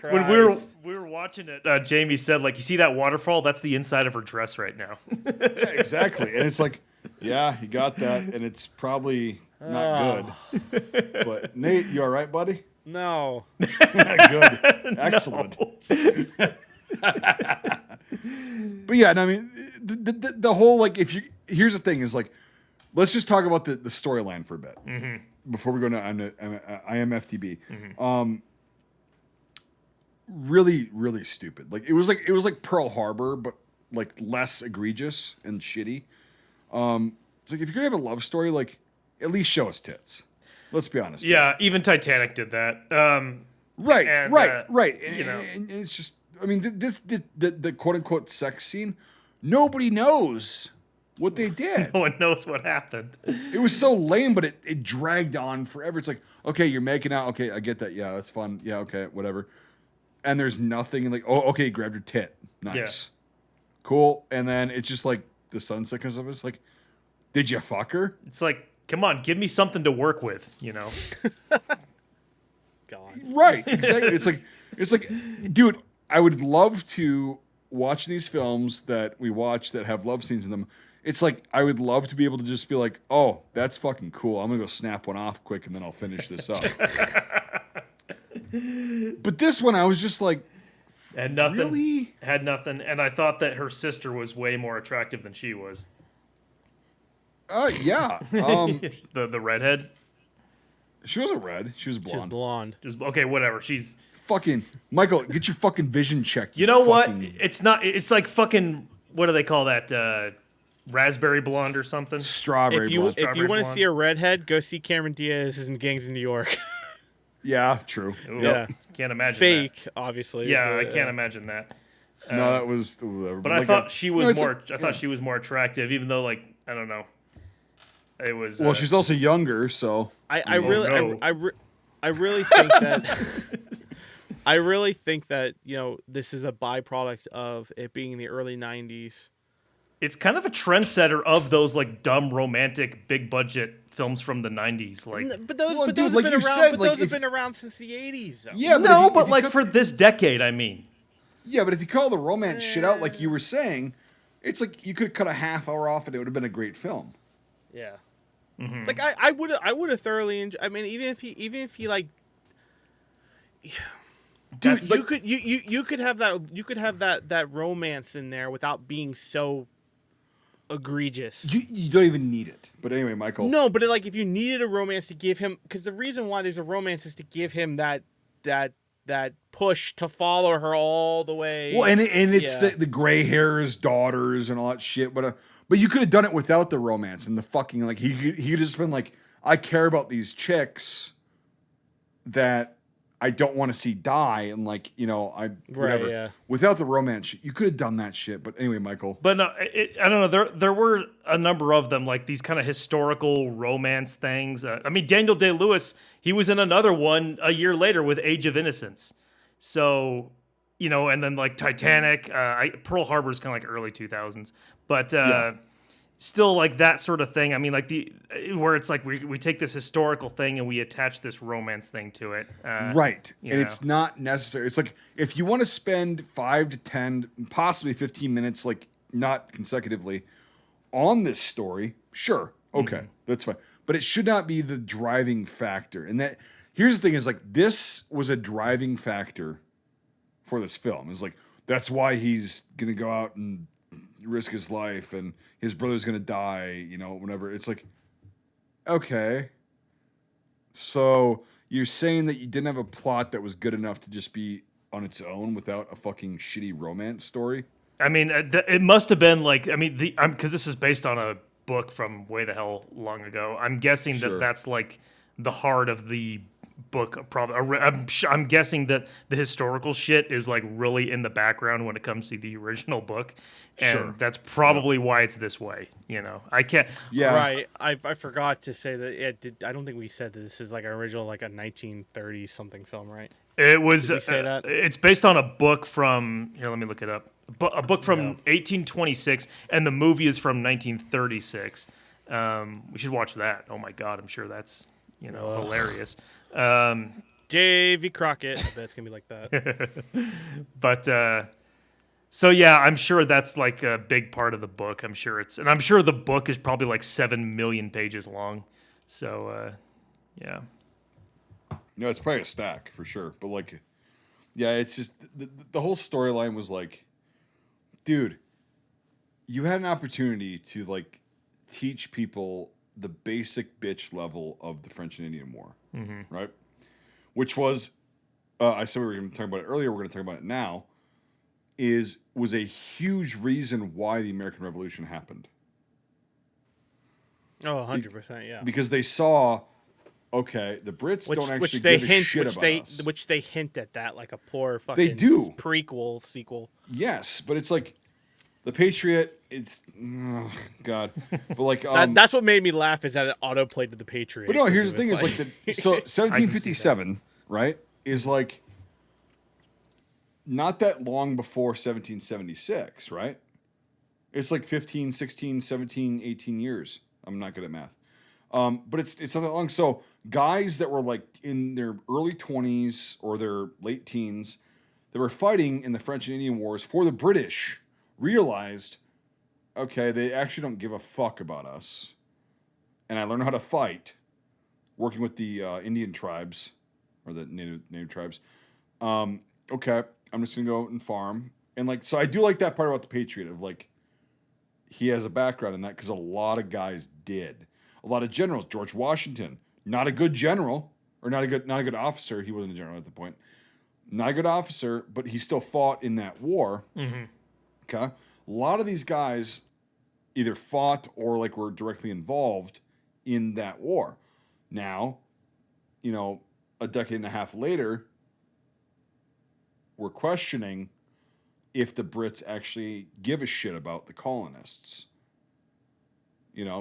when Christ. we were watching it, Jamie said, like, you see that waterfall? That's the inside of her dress right now. Yeah, exactly. And it's like, yeah, you got that, and it's probably not good. But Nate, you all right, buddy? No. Good. Excellent. But yeah, no, I mean, the whole, like, here's the thing is, like, let's just talk about the storyline for a bit before we go to IMFDB. Really, really stupid. Like it was like Pearl Harbor, but like less egregious and shitty. It's like if you're gonna have a love story, like at least show us tits. Let's be honest. Yeah, even Titanic did that. Right. And, And, you know. and it's just, I mean, the quote unquote sex scene, nobody knows what they did. No one knows what happened. It was so lame, but it dragged on forever. It's like, okay, you're making out. Okay, I get that. Yeah, that's fun. Yeah, okay, whatever. And there's nothing. And like, oh, okay, you grabbed your tit. Nice. Yeah. Cool. And then it's just like the sunset comes up. It's like, did you fuck her? It's like, come on, give me something to work with, you know? God. Right. Exactly. It's like, dude, I would love to watch these films that we watch that have love scenes in them. It's like, I would love to be able to just be like, oh, that's fucking cool. I'm going to go snap one off quick and then I'll finish this up. But this one, I was just like, Had nothing. Really? Had nothing. And I thought that her sister was way more attractive than she was. yeah. The redhead. She wasn't red. She was She's blonde. blonde. Just okay, whatever. She's. Fucking Michael, get your fucking vision checked. You know what? fucking It's not. It's like fucking. What do they call that? Raspberry blonde or something. Strawberry If you blonde. want to Blonde. see a redhead, go see Cameron Diaz in Gangs in New York. Yeah, true. Ooh, Yeah. Can't imagine. Fake, obviously. That. Yeah, but, I can't imagine that. No, that was whatever. But I like thought she was no, it's more. like- I thought she was more attractive, even though, like, I don't know. It was. Well, she's also younger, so I Oh, really, no. I really think that. I really think that this is a byproduct of it being in the early '90s. It's kind of a trendsetter of those like dumb romantic big budget films from the '90s. Like, But those, Well, but dude, those like have been you around. said, But like, those have if- been around since the '80s. Though. yeah. no, if but you like cut- for this decade, I mean. yeah, but if you call the romance shit out like you were saying, it's like you could have cut a half hour off and it would have been a great film. Yeah. Mm-hmm. Like I would have thoroughly enjoyed. I mean, even if he like. Dude, That's- like, You could have that romance in there without being so egregious. you don't even need it. But anyway, Michael. No, but like if you needed a romance to give him, because the reason why there's a romance is to give him that push to follow her all the way. Well, and it's Yeah. the gray hairs, daughters, and all that shit. But you could have done it without the romance and the fucking like he could have just been like, I care about these chicks that I don't want to see die, and like whatever. yeah. Without the romance, shit, you could have done that shit. But anyway, Michael. But no, I don't know. There were a number of them, like these kind of historical romance things. I mean, Daniel Day-Lewis, he was in another one a year later with Age of Innocence. So, and then like Titanic, Pearl Harbor is kind of like early 2000s, but still like that sort of thing. I mean, like where it's like we take this historical thing and we attach this romance thing to it. Right. And it's not necessary. It's like if you want to spend 5 to 10, possibly 15 minutes, like not consecutively on this story, sure. Okay. That's fine. But it should not be the driving factor. And here's the thing is like this was a driving factor for this film. It's like that's why he's gonna go out and risk his life and his brother's gonna die, whenever. It's like, okay. So you're saying that you didn't have a plot that was good enough to just be on its own without a fucking shitty romance story? I mean, it must have been like, because this is based on a book from way the hell long ago. I'm guessing that that's like the heart of the book. I'm guessing that the historical shit is like really in the background when it comes to the original book, and that's probably why it's this way. I can't. Yeah, right. I forgot to say that I don't think we said that this is like an original, like a 1930 something film, right? It was. Did we say that? It's based on a book from here. Let me look it up. A book from 1826, and the movie is from 1936. We should watch that. Oh my god, I'm sure that's hilarious. Davy Crockett. I bet it's gonna be like that. But so yeah, I'm sure that's like a big part of the book. I'm sure the book is probably like 7 million pages long. So yeah. No, it's probably a stack for sure. But like, yeah, it's just the whole storyline was like, dude, you had an opportunity to like teach people the basic bitch level of the French and Indian War, right? Which was, I said we were going to talk about it earlier. We're going to talk about it now. Was a huge reason why the American Revolution happened. Oh, 100%, yeah. Because they saw, okay, the Brits don't actually give a shit about us. Which they hint at that like a poor fucking they do. Prequel, sequel. Yes, but it's like the Patriot, it's, God. But like, that's what made me laugh is that it autoplayed to the Patriot. But no, here's the thing is like, so 1757, right, is like not that long before 1776, right? It's like 15, 16, 17, 18 years. I'm not good at math. But it's not that long. So guys that were like in their early 20s or their late teens that were fighting in the French and Indian Wars for the British realized, okay, they actually don't give a fuck about us. And I learned how to fight working with the Indian tribes or the native tribes. Okay, I'm just going to go and farm. And like, so I do like that part about the Patriot of like, he has a background in that because a lot of guys did. A lot of generals. George Washington, not a good general or not a good officer. He wasn't a general at the point. Not a good officer, but he still fought in that war. Mm-hmm. Okay, a lot of these guys either fought or like were directly involved in that war. Now, a decade and a half later, we're questioning if the Brits actually give a shit about the colonists.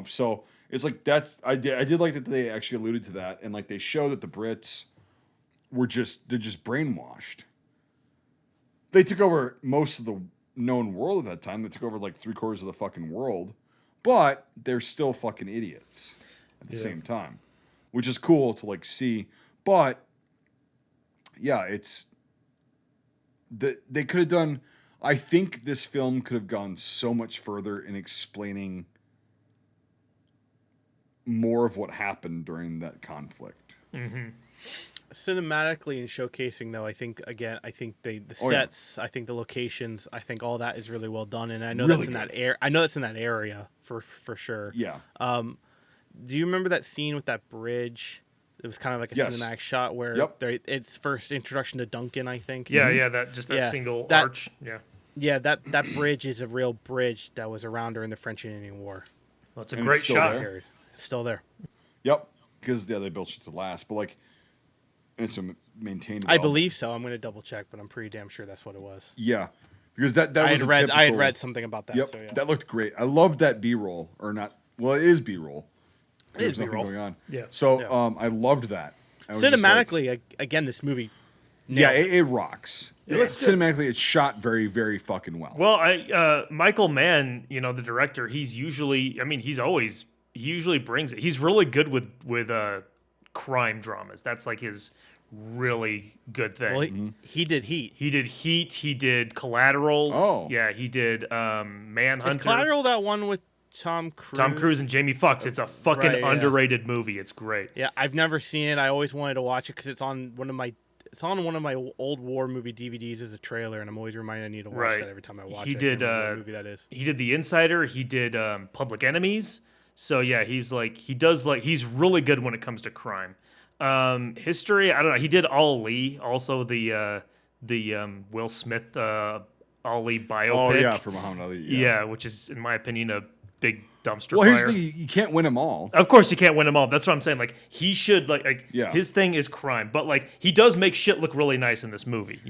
So it's like I did like that they actually alluded to that, and like they show that the Brits they're just brainwashed. They took over most of the known world at that time. They took over like 3/4 of the fucking world, but they're still fucking idiots at the same time, which is cool to like see. But yeah, they could have done. I think this film could have gone so much further in explaining more of what happened during that conflict. Mm-hmm. Cinematically and showcasing, though, I think the sets, I think the locations, I think all that is really well done, and I know really that's in that I know that's in that area for sure. Yeah. Do you remember that scene with that bridge? It was kind of like a cinematic shot where it's first introduction to Duncan, I think. Yeah, that single arch. Yeah, that bridge is a real bridge that was around during the French and Indian War. Well, it's a great shot. It's still there. Yep, because they built it to last, but like it's maintained. I believe so. I'm going to double check, but I'm pretty damn sure that's what it was. Yeah, because that was I had read something about that. Yep, so yeah. That looked great. I love that B-roll or not. Well, it is B-roll. There's nothing B-roll going on. Yeah. So I loved that. Cinematically, again, this movie Yeah, nails it. it rocks. Cinematically, it's shot very, very fucking well. Well, Michael Mann, the director, he usually brings it. He's really good with crime dramas. That's like his really good thing. Well, he did Heat. He did Heat. He did Collateral. Oh. Yeah, he did Manhunter. Is Collateral that one with Tom Cruise? Tom Cruise and Jamie Foxx. It's a fucking Right, yeah. underrated movie. It's great. Yeah, I've never seen it. I always wanted to watch it because it's on one of my old war movie DVDs as a trailer, and I'm always reminded I need to watch that every time I watch it. He I did can't remember what movie that is. He did The Insider. He did Public Enemies. So yeah, he's really good when it comes to crime. History, I don't know. He did Ali, also the Will Smith Ali biopic. Oh yeah, for Muhammad Ali. Yeah, which is in my opinion a big dumpster Well, fire. here's the thing: you can't win them all. Of course, you can't win them all. That's what I'm saying. Like he should Yeah. his thing is crime, but like he does make shit look really nice in this movie.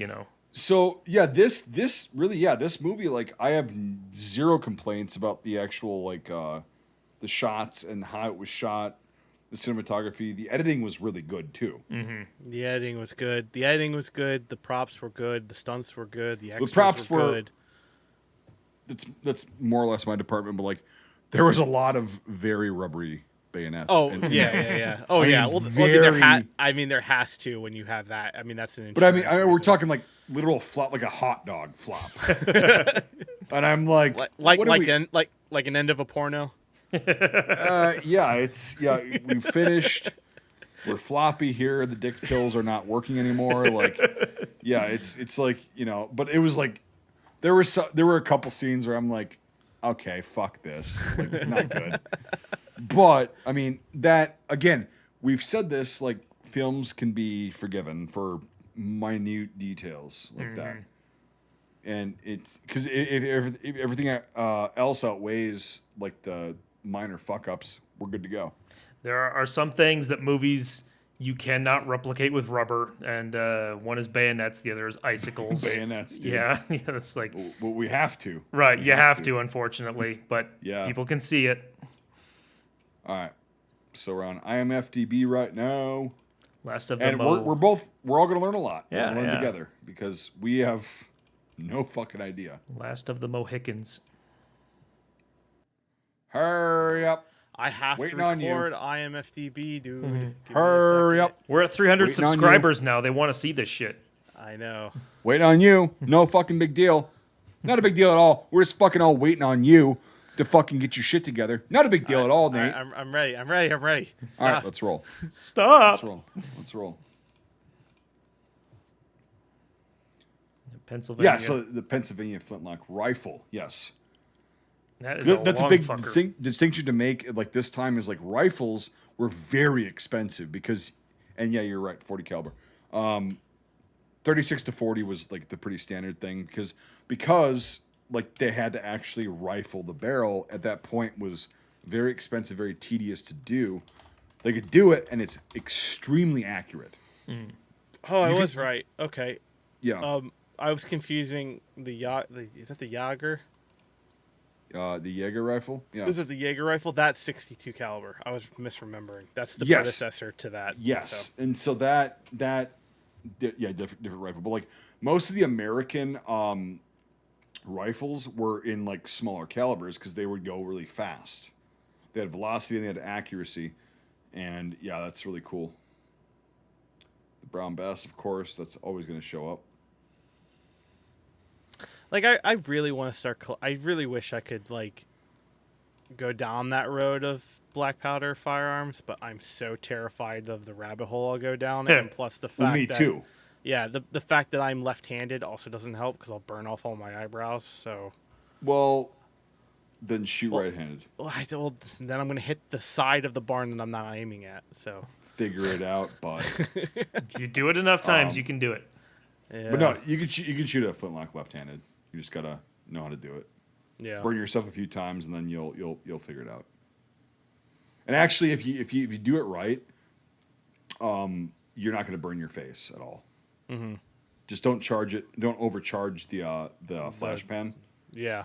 So yeah, this movie, like, I have zero complaints about the actual the shots and how it was shot, the cinematography, the editing was really good too. The editing was good. The props were good. The stunts were good. The extras props were were- good. That's more or less my department, but like there was a lot of very rubbery bayonets. Oh and- yeah. Oh I yeah. mean, There has to when you have that. I mean, that's an. But I mean, insurance we're reason. talking like literal flop, like a hot dog flop. And I'm like, like what are we- like an end of a porno. we finished. We're floppy here. The dick pills are not working anymore. Like, yeah, it's like, but it was like there were a couple scenes where I'm like, okay, fuck this, like, not good. But I mean, that again, we've said this, like, films can be forgiven for minute details like that, and it's because if everything else outweighs like the minor fuck ups, we're good to go. There are some things that movies you cannot replicate with rubber, and one is bayonets, the other is icicles. Bayonets, dude. Yeah, it's like But we have to. right. We You have to, unfortunately, but Yeah. people can see it. All right, so we're on IMFDB right now, Last of and them. we're all gonna learn a lot. We're Yeah, gonna learn yeah. together because we have no fucking idea. Last of the Mohicans. Hurry up! I have Waiting to on you. record IMFDB, dude. Give me a Hurry second. up! We're at 300 Waiting on you. subscribers now. They want to see this shit. I know. Waiting on you. No fucking big deal. Not a big deal at all. We're just fucking all waiting on you to fucking get your shit together. Not a big deal at all, Nate. I'm ready. I'm ready. All right, Stop. let's roll. Stop. Let's roll. Pennsylvania. Yeah, so the Pennsylvania flintlock rifle. Yes. That's That's a long big fucker. distinction to make. Like, this time is like rifles were very expensive because, and yeah, you're right, 40 caliber. 36 to 40 was like the pretty standard thing because like they had to actually rifle the barrel at that point was very expensive, very tedious to do. They could do it, and it's extremely accurate. Oh, I was right. Okay. Yeah. I was confusing is that the Jaeger? The Jaeger rifle. Yeah. This is the Jaeger rifle. That's 62 caliber. I was misremembering. That's the Yes. predecessor to that. Yes, So. and so different rifle, but like most of the American rifles were in like smaller calibers because they would go really fast. They had velocity and they had accuracy, and yeah, that's really cool. The brown bass, of course, that's always going to show up. Like I really want to start. I really wish I could like go down that road of black powder firearms, but I'm so terrified of the rabbit hole I'll go down, and plus the fact Well, me that, too. Yeah, the fact that I'm left-handed also doesn't help because I'll burn off all my eyebrows. So, Well, then shoot right-handed. well, then I'm gonna hit the side of the barn that I'm not aiming at. So, Figure it out, bud. If you do it enough times, you can do it. yeah. But no, you can shoot a flintlock left-handed. You just gotta know how to do it. Yeah. Burn yourself a few times, and then you'll figure it out. And actually, if you do it right, you're not going to burn your face at all. Mm-hmm. Just don't charge it. Don't overcharge the flash pan, Yeah.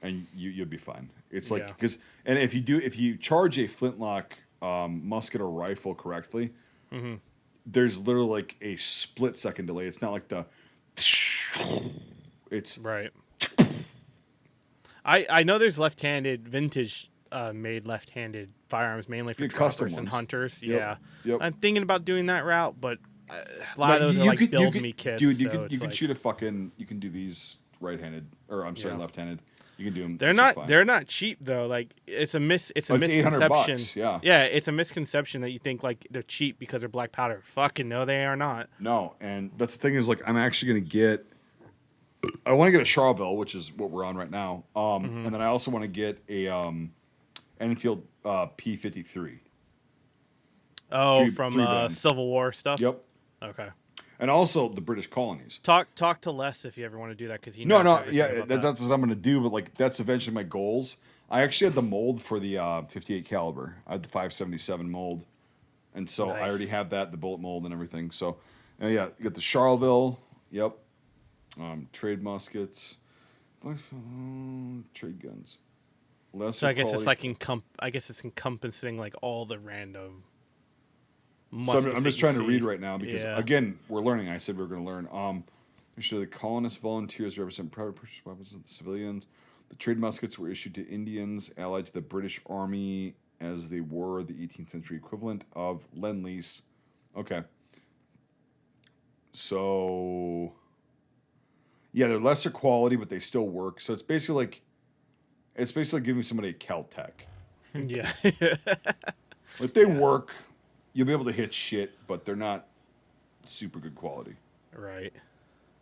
and you'll be fine. It's like Yeah. and if you charge a flintlock musket or rifle correctly, Mm-hmm. there's literally like a split second delay. It's not like the. It's Right. I know there's left-handed vintage made left-handed firearms mainly for Yeah, custom trappers and ones. hunters. Yep, Yeah. yep. I'm thinking about doing that route, but a lot No, of those are like build me kits. dude. You so can it's you like, shoot a fucking. You can do these right-handed, or I'm sorry, Yeah. left-handed. You can do them. they're not cheap though. Like it's a It's $800 misconception. yeah. Yeah, it's a misconception that you think like they're cheap because they're black powder. Fucking no, they are not. No, and that's the thing is like I'm actually gonna get. I want to get a Charleville, which is what we're on right now, and then I also want to get a Enfield P53. Oh, Three from band. Civil War stuff. Yep, Okay. and also the British colonies. Talk to Les if you ever want to do that because he No, knows no, everything yeah, about that's what I'm gonna do. But like that's eventually my goals. I actually had the mold for the 58 caliber. I had the 577 mold, and so I Nice. already have that, the bullet mold and everything. So, yeah, you got the Charleville. Yep. Trade muskets, trade guns. Lesser So I guess it's quality- like I guess it's encompassing like all the random. So muskets I'm that just you trying to see. read right now because Yeah. again we're learning. I said we were going to learn. Make sure the colonists volunteers represent private purchase weapons of the civilians. The trade muskets were issued to Indians allied to the British Army as they were the 18th century equivalent of Lend-Lease. Okay. So yeah, they're lesser quality, but they still work. So it's basically giving somebody a Caltech. Yeah. Like they work, you'll be able to hit shit, but they're not super good quality. Right.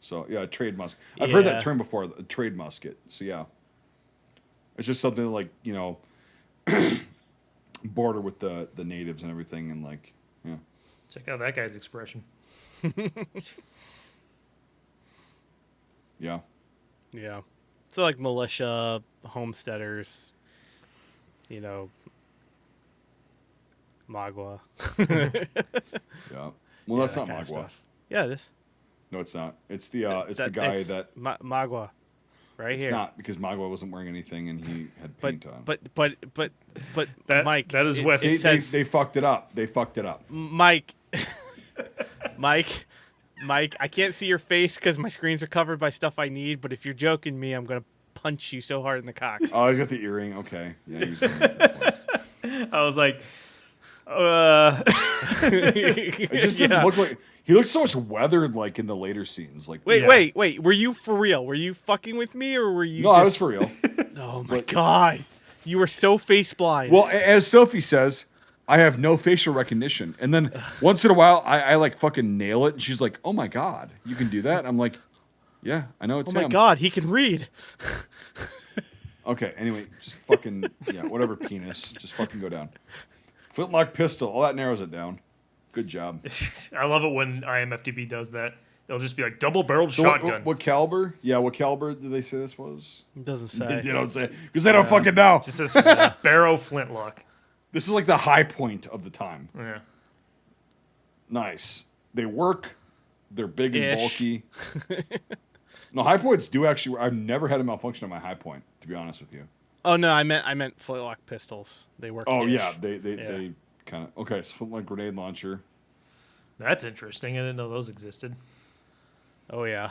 So yeah, a trade musket. I've heard Yeah. that term before, a trade musket. So yeah, it's just something like border with the natives and everything, and like yeah. Check out that guy's expression. Yeah. Yeah. So like militia, homesteaders, Magua. Yeah. Well, that's that not kind of Magua. stuff. Yeah, it is. No, it's not. It's the the guy it's that Magua, right it's here. not because Magua wasn't wearing anything and he had paint on. But That- Mike, that is Wes. It they, says, they fucked it up. They fucked it up. Mike, Mike, I can't see your face because my screens are covered by stuff I need. But if you're joking me, I'm gonna punch you so hard in the cock. Oh, he's got the earring. Okay. Yeah. He's it I was like, just didn't Yeah. look like he looks so much weathered, like in the later scenes. Like Yeah. Wait. Were you for real? Were you fucking with me, or were you? no, just... I was for real. Oh my god, you were so face blind. Well, as Sophie says, I have no facial recognition. And then once in a while, I like fucking nail it. And she's like, oh my God, you can do that? And I'm like, yeah, I know it's oh my him. god, he can read. Okay, anyway, just fucking, yeah, whatever, penis. Just fucking go down. Flintlock pistol. All that narrows it down. Good job. I love it when IMFDB does that. It'll just be like double-barreled So shotgun. what caliber? Yeah, what caliber did they say this was? It doesn't say. They don't say. Because they don't fucking know. Just a Sparrow flintlock. This is like the high point of the time. Yeah. Nice. They work. They're big and Ish. bulky. No, high points do actually. I've never had a malfunction on my high point, to be honest with you. Oh no, I meant flintlock pistols. They work. Oh ish. yeah, they kind of okay. So like grenade launcher. That's interesting. I didn't know those existed. Oh yeah.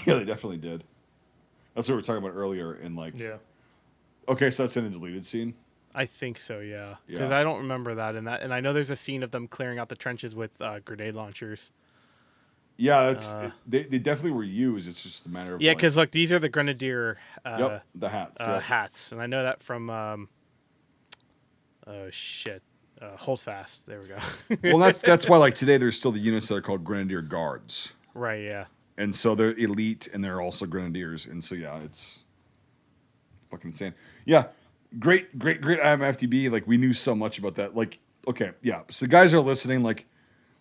Yeah, they definitely did. That's what we were talking about earlier. In like, Yeah. okay, so that's in a deleted scene. I think so, yeah. Because Yeah. I don't remember that in that, and I know there's a scene of them clearing out the trenches with grenade launchers. Yeah, that's they definitely were used. It's just a matter of Yeah, like, because look, these are the grenadier yep, the hats. Yep. hats, and I know that from oh shit, Hold Fast. There we go. Well, that's why like today there's still the units that are called Grenadier Guards, Right, yeah. and so they're elite and they're also Grenadiers, and so yeah, it's fucking insane. Yeah, great IMFDB. Like we knew so much about that. Like okay, yeah. So the guys are listening. Like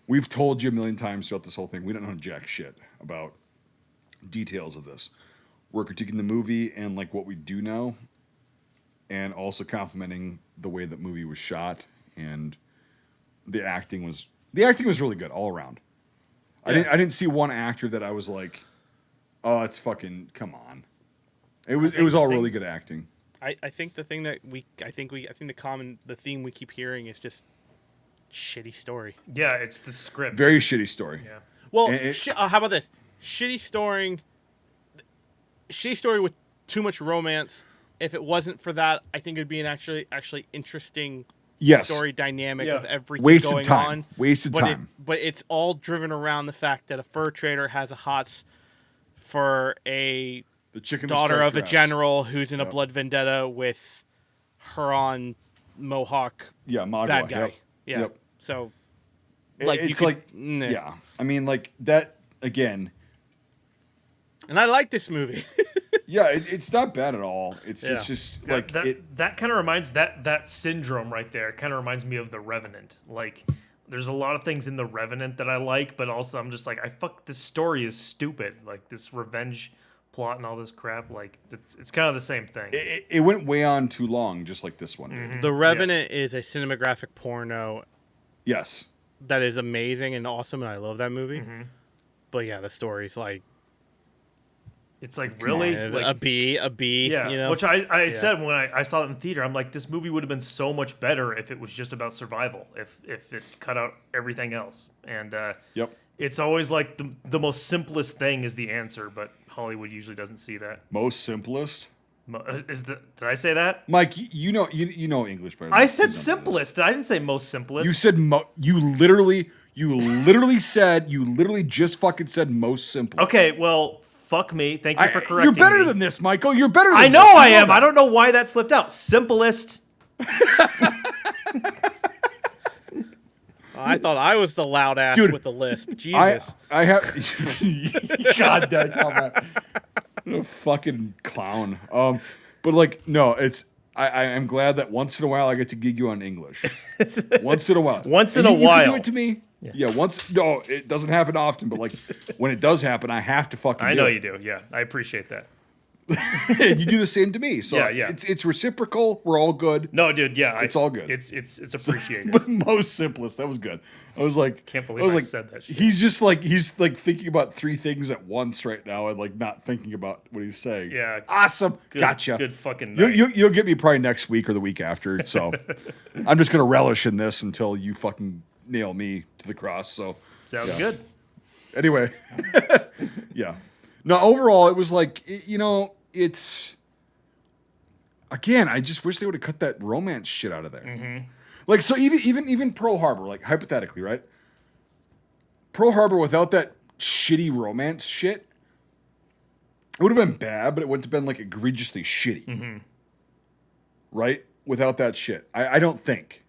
we've told you a million times throughout this whole thing, we don't know jack shit about details of this. We're critiquing the movie and like what we do know, and also complimenting the way that movie was shot and the acting was really good all around. I didn't see one actor that I was like, oh, it's fucking come on. It was all really good acting. I think the thing that the theme we keep hearing is just shitty story. Yeah, it's the script. Very shitty story. Yeah. Well, And how about this? Shitty story with too much romance. If it wasn't for that, I think it'd be an actually interesting story dynamic of everything Wasted going on. Wasted time. But it's all driven around the fact that a fur trader has a hots for a daughter of a general who's in a blood vendetta with Huron Mohawk Magua, bad guy. Yep. Yeah. Yep. So, yeah. I mean, like that again. And I like this movie. Yeah, it's not bad at all. It's just like that kind of reminds that syndrome right there. Kind of reminds me of The Revenant. Like, there's a lot of things in The Revenant that I like, but also I'm just like, this story is stupid. Like this revenge plot and all this crap. Like it's kind of the same thing. It went way on too long, just like this one did. Mm-hmm. The Revenant is a cinematographic porno. Yes, that is amazing and awesome, and I love that movie. Mm-hmm. But yeah, the story's like. It's like really like, a B, yeah. You know? Which I said when I saw it in theater, I'm like, this movie would have been so much better if it was just about survival, if it cut out everything else. And it's always like the most simplest thing is the answer, but Hollywood usually doesn't see that. Most simplest. Did I say that, Mike? You know English better. I said simplest. I didn't say most simplest. You said you literally just fucking said most simplest. Okay, well. Fuck me. Thank you for correcting me. You're better than this, Michael. You're better than I this. know I am. I don't know why that slipped out. Simplest. I thought I was the loud ass with the lisp. Jesus. I have. God damn, come on. What a fucking clown. But like, no, it's. I'm glad that once in a while I get to gig you on English. Once in a while. Once in a while. You can do it to me. Yeah, once. No, it doesn't happen often, but like when it does happen, I have to fucking. I know you do. Yeah, I appreciate that. And you do the same to me. So yeah. It's reciprocal. We're all good. No, dude. Yeah, it's all good. It's appreciated. But most simplest. That was good. I was like, can't believe I said that shit. He's like thinking about three things at once right now, and like not thinking about what he's saying. Yeah. Awesome. Gotcha. Good fucking night. You'll get me probably next week or the week after. So I'm just gonna relish in this until you fucking nail me to the cross. So sounds good. Anyway, yeah. No, overall it was like it's. Again, I just wish they would have cut that romance shit out of there. Mm-hmm. Like, so even Pearl Harbor, like hypothetically, right? Pearl Harbor without that shitty romance shit, it would have been bad, but it wouldn't have been like egregiously shitty. Mm-hmm. Right? Without that shit. I don't think.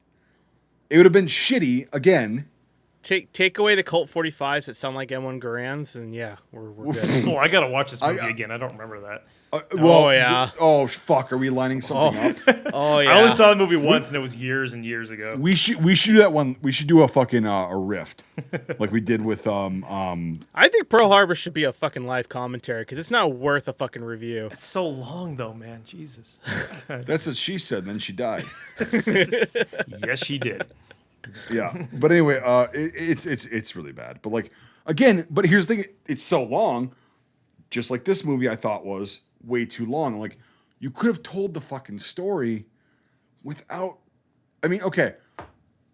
It would have been shitty, again. Take away the Colt 45s that sound like M1 Garands, and yeah, we're good. Oh, I gotta watch this movie again. I don't remember that. Yeah. Oh fuck! Are we lining something up? Oh yeah. I only saw the movie once, and it was years and years ago. We should do that one. We should do a fucking a rift, like we did with I think Pearl Harbor should be a fucking live commentary because it's not worth a fucking review. It's so long though, man. Jesus. That's what she said. Then she died. Yes, she did. Yeah, but anyway, it's really bad. But like again, but here's the thing: it's so long. Just like this movie, I thought was way too long. Like you could have told the fucking story without. I mean, okay,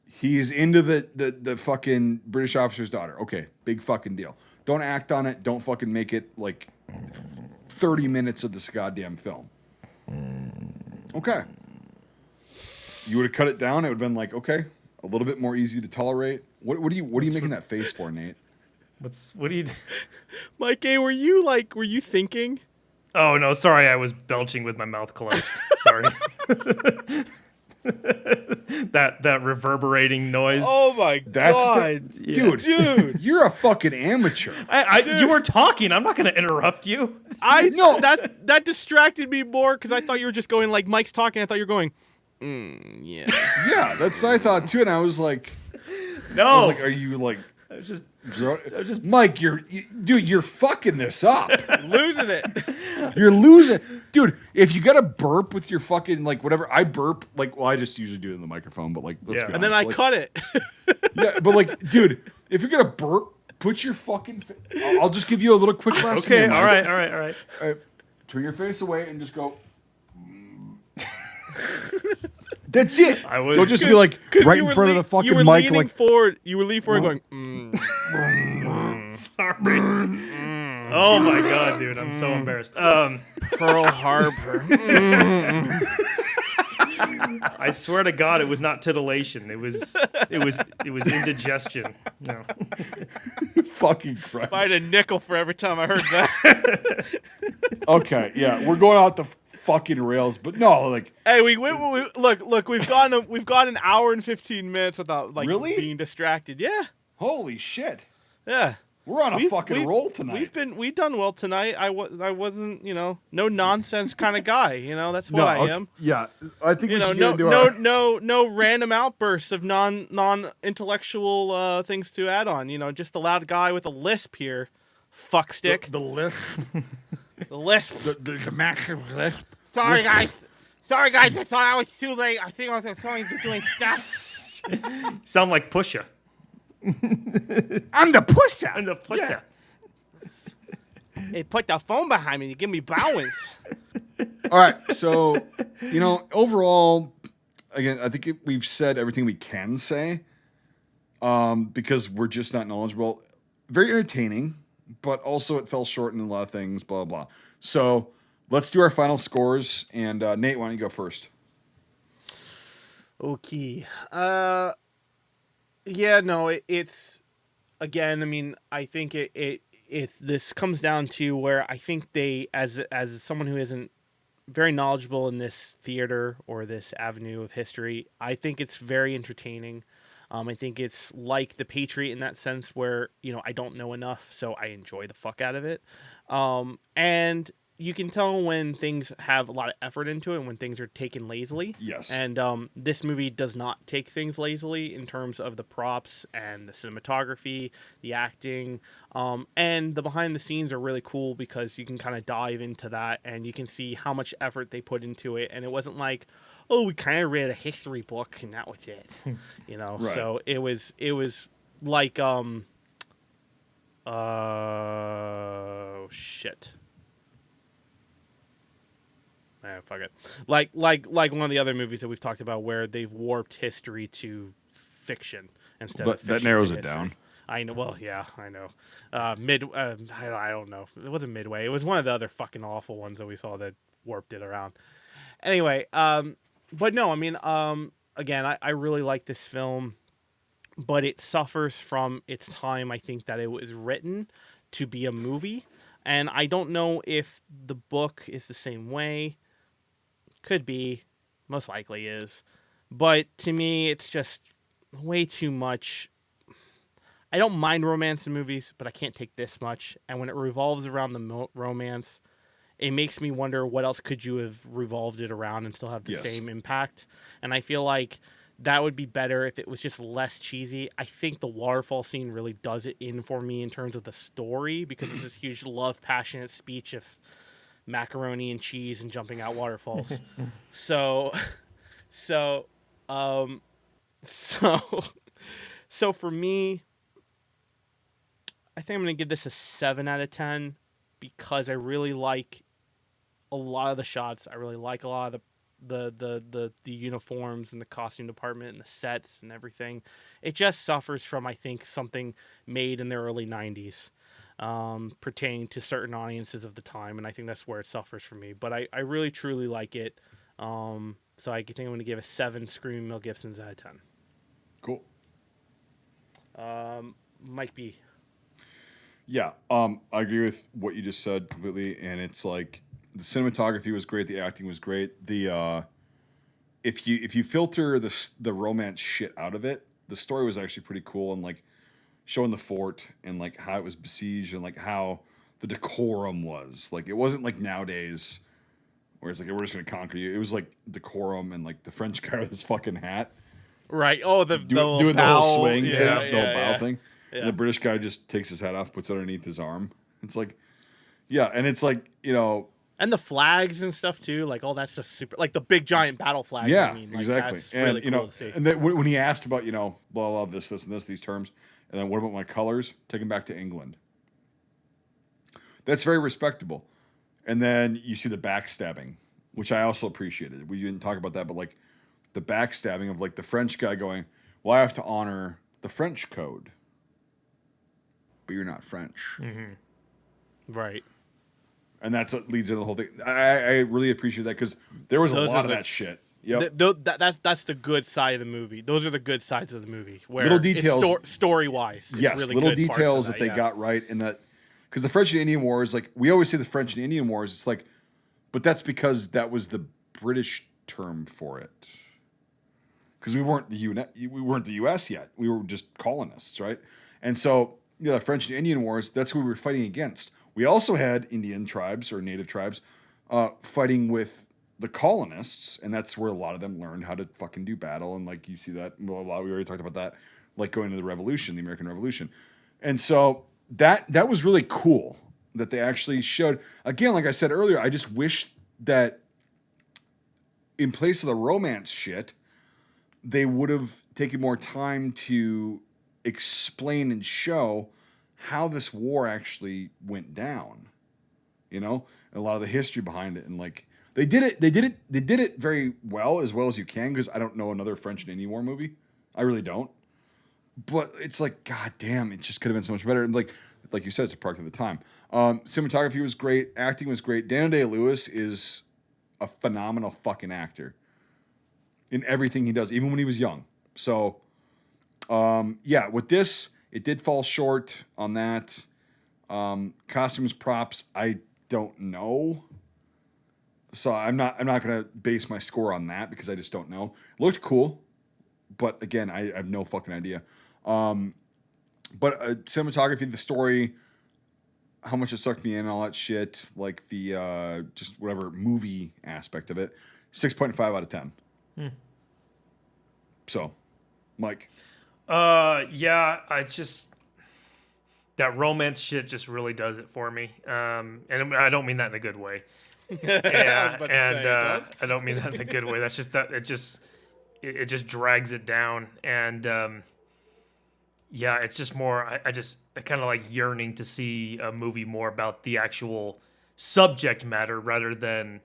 he's into the fucking British officer's daughter. Okay, big fucking deal. Don't act on it. Don't fucking make it like 30 minutes of this goddamn film. Okay, you would have cut it down. It would have been like okay. A little bit more easy to tolerate. What are you making that face for, Nate? What do you do? Mike A, were you thinking? Oh no, sorry, I was belching with my mouth closed. Sorry. that reverberating noise. Oh my god. Dude, you're a fucking amateur. You were talking. I'm not going to interrupt you. No, that distracted me more because I thought you were just going like Mike's talking. I thought you were going. Yeah. Yeah, that's what I thought too, and I was like, no. I was like, are you like? I was just Mike, dude, you're fucking this up. Losing it. You're losing, dude. If you got to burp with your fucking like whatever, I burp like. Well, I just usually do it in the microphone, but like, let's be honest. And then I cut it. Yeah, but like, dude, if you're gonna burp, put your fucking. I'll just give you a little quick lesson. Okay, here, all right. Turn your face away and just go. That's it. I was- Don't just be like right you in were front of le- the fucking you were mic, leaning like forward. You were leaning forward, going. Sorry. Oh my god, dude, I'm so embarrassed. Pearl Harbor. I swear to God, it was not titillation. It was indigestion. No. fucking Christ. I had a nickel for every time I heard that. Okay, yeah, we're going out the fucking rails, but no, like Hey, we look. We've gone an hour and 15 minutes without like Really? being distracted. Yeah, holy shit, yeah. we're on a fucking we've- roll tonight. We've done well tonight. I wasn't no nonsense kind of guy. That's what I am. Yeah, I think we should No, get into our. no random outbursts of non intellectual things to add on. Just a loud guy with a lisp here. Fuckstick. The lisp, The lisp. the massive lisp. Sorry guys. I thought I was too late. I think I was going to doing stuff. Sound like Pusha. I'm the pusher. And the Pusha. They put the phone behind me to give me balance. All right, so overall, again, I think we've said everything we can say, because we're just not knowledgeable. Very entertaining, but also it fell short in a lot of things. Blah blah. So let's do our final scores, and Nate, why don't you go first? Okay. Yeah, no, it's again, I mean, I think it's this comes down to where I think they as someone who isn't very knowledgeable in this theater or this avenue of history, I think it's very entertaining. I think it's like The Patriot in that sense where, I don't know enough, so I enjoy the fuck out of it. And you can tell when things have a lot of effort into it and when things are taken lazily. Yes. And this movie does not take things lazily in terms of the props and the cinematography, the acting, and the behind the scenes are really cool because you can kind of dive into that and you can see how much effort they put into it. And it wasn't like, oh, we kind of read a history book and that was it, Right. So it was like shit. Man, fuck it. Like one of the other movies that we've talked about where they've warped history to fiction instead of But fiction that narrows to it history. down. I know. Well, yeah, I know. I don't know. It wasn't Midway. It was one of the other fucking awful ones that we saw that warped it around. Anyway, but no, I mean, again, I really like this film, but it suffers from its time. I think that it was written to be a movie, and I don't know if the book is the same way. Could be, most likely is, but to me, it's just way too much. I don't mind romance in movies, but I can't take this much. And when it revolves around the romance, it makes me wonder what else could you have revolved it around and still have the Yes. same impact. And I feel like that would be better if it was just less cheesy. I think the waterfall scene really does it in for me in terms of the story because it's this huge love, passionate speech of macaroni and cheese and jumping out waterfalls. So for me, I think I'm going to give this a 7 out of 10 because I really like a lot of the shots. I really like a lot of the uniforms and the costume department and the sets and everything. It just suffers from, I think, something made in the early 90s. Pertaining to certain audiences of the time, and I think that's where it suffers for me. But I really truly like it. So I think I'm going to give a 7 Screaming Mel Gibsons out of 10. Cool. Might be. Yeah, I agree with what you just said completely, and it's like the cinematography was great, the acting was great. The if you filter the romance shit out of it, the story was actually pretty cool and like showing the fort and like how it was besieged and like how the decorum was. Like it wasn't like nowadays where it's like we're just gonna conquer you. It was like decorum and like the French guy with his fucking hat Right. Oh, the doing the bow. whole swing Yeah, thing, yeah, the whole bow yeah. thing. Yeah. And the British guy just takes his hat off, puts it underneath his arm. It's like, yeah, and it's like, And the flags and stuff too, like all that stuff super, like the big giant battle flags. yeah, I mean, like, exactly. That's And really cool to see. and then when he asked about blah blah this and this these terms, and then what about my colors? Take him back to England. That's very respectable. And then you see the backstabbing, which I also appreciated. We didn't talk about that, but like the backstabbing of like the French guy going, well, I have to honor the French code, but you're not French. Right. And that's what leads into the whole thing. I really appreciate that because there was a lot of that shit. Yep. That's the good side of the movie. Those are the good sides of the movie. Where little details, story wise. Yes, really little good details that they got right in that. Because the French and Indian Wars, like we always say, the French and Indian Wars. It's like, but that's because that was the British term for it. Because we weren't the U.S. yet. We were just colonists, right? And so, the French and Indian Wars. That's who we were fighting against. We also had Indian tribes or native tribes fighting with the colonists, and that's where a lot of them learned how to fucking do battle. And like you see that, blah, blah, blah. We already talked about that, like going to the Revolution, the American Revolution. And so that was really cool that they actually showed. Again, like I said earlier, I just wish that in place of the romance shit, they would have taken more time to explain and show how this war actually went down, and a lot of the history behind it. And like they did it very well as you can, because I don't know another French and Indian War movie. I really don't. But it's like, god damn, it just could have been so much better. And like you said, it's a product of the time. Cinematography was great, acting was great. Daniel Day-Lewis is a phenomenal fucking actor in everything he does, even when he was young. So with this, it did fall short on that. Costumes, props, I don't know. So I'm not gonna base my score on that because I just don't know. It looked cool, but again, I have no fucking idea. But cinematography, the story, how much it sucked me in, all that shit, like the just whatever movie aspect of it, 6.5 out of 10. So, Mike. Yeah, I just that romance shit just really does it for me. And I don't mean that in a good way. Yeah, I don't mean that in a good way. That's just that it just drags it down, and it's just more. I kind of like yearning to see a movie more about the actual subject matter rather than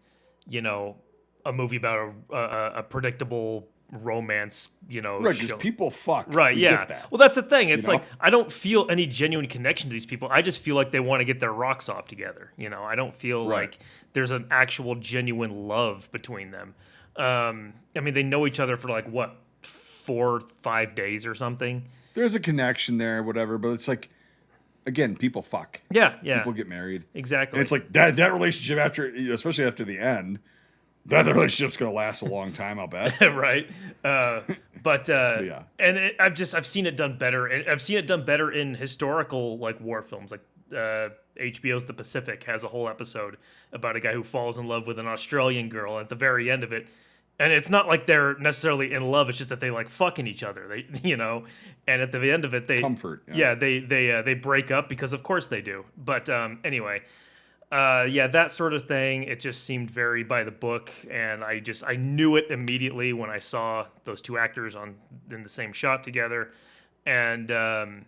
a movie about a predictable romance, right? Because people fuck, right? We Yeah. get that. Well, that's the thing. It's like I don't feel any genuine connection to these people. I just feel like they want to get their rocks off together. I don't feel like there's an actual genuine love between them. I mean, they know each other for like what 4-5 days or something. There's a connection there, whatever, but it's like, again, people fuck. Yeah. People get married. Exactly. And it's like that relationship especially after the end. That relationship's gonna last a long time, I'll bet. Right. But yeah. And I've seen it done better. And I've seen it done better in historical like war films. Like HBO's The Pacific has a whole episode about a guy who falls in love with an Australian girl, and at the very end of it, and it's not like they're necessarily in love. It's just that they like fucking each other. They, and at the end of it, they comfort. Yeah, they break up because of course they do. But anyway. That sort of thing. It just seemed very by the book, and I knew it immediately when I saw those two actors in the same shot together. And there's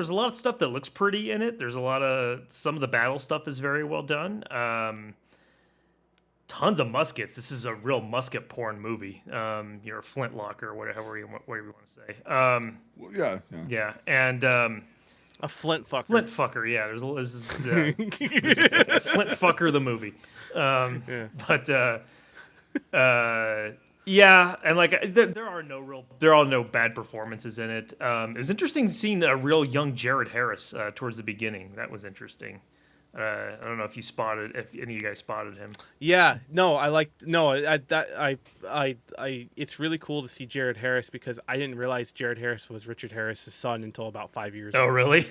a lot of stuff that looks pretty in it. There's some of the battle stuff is very well done. Tons of muskets. This is a real musket porn movie. You're a flintlock or whatever you want to say. Yeah, and. A flint fucker. Flint fucker, yeah. This is Flint fucker the movie. And like there are no bad performances in it. It was interesting seeing a real young Jared Harris towards the beginning. That was interesting. I don't know if any of you guys spotted him. Yeah, no, it's really cool to see Jared Harris because I didn't realize Jared Harris was Richard Harris's son until about 5 years ago. Oh, really?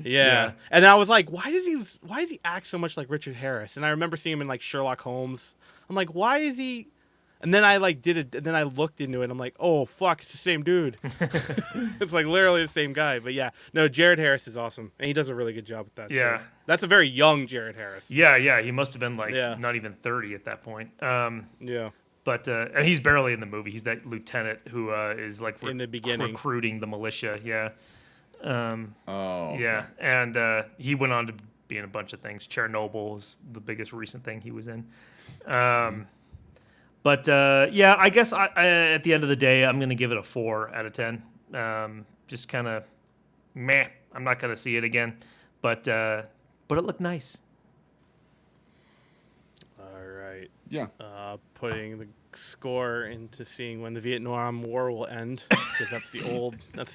Yeah. And I was like, why does he act so much like Richard Harris? And I remember seeing him in like Sherlock Holmes. I'm like, why is he? And then I like did it, and then I looked into it. I'm like, oh fuck, it's the same dude. It's like literally the same guy. But yeah, no, Jared Harris is awesome, and he does a really good job with that. Yeah, too. That's a very young Jared Harris. Yeah, he must have been like not even 30 at that point. Yeah. But and he's barely in the movie. He's that lieutenant who is like in the beginning recruiting the militia. Yeah. Okay. Yeah, and he went on to be in a bunch of things. Chernobyl is the biggest recent thing he was in. But yeah, I guess I at the end of the day, I'm gonna give it a 4 out of 10. Just kind of meh. I'm not gonna see it again, but it looked nice. All right. Yeah. Putting the score into seeing when the Vietnam War will end, because that's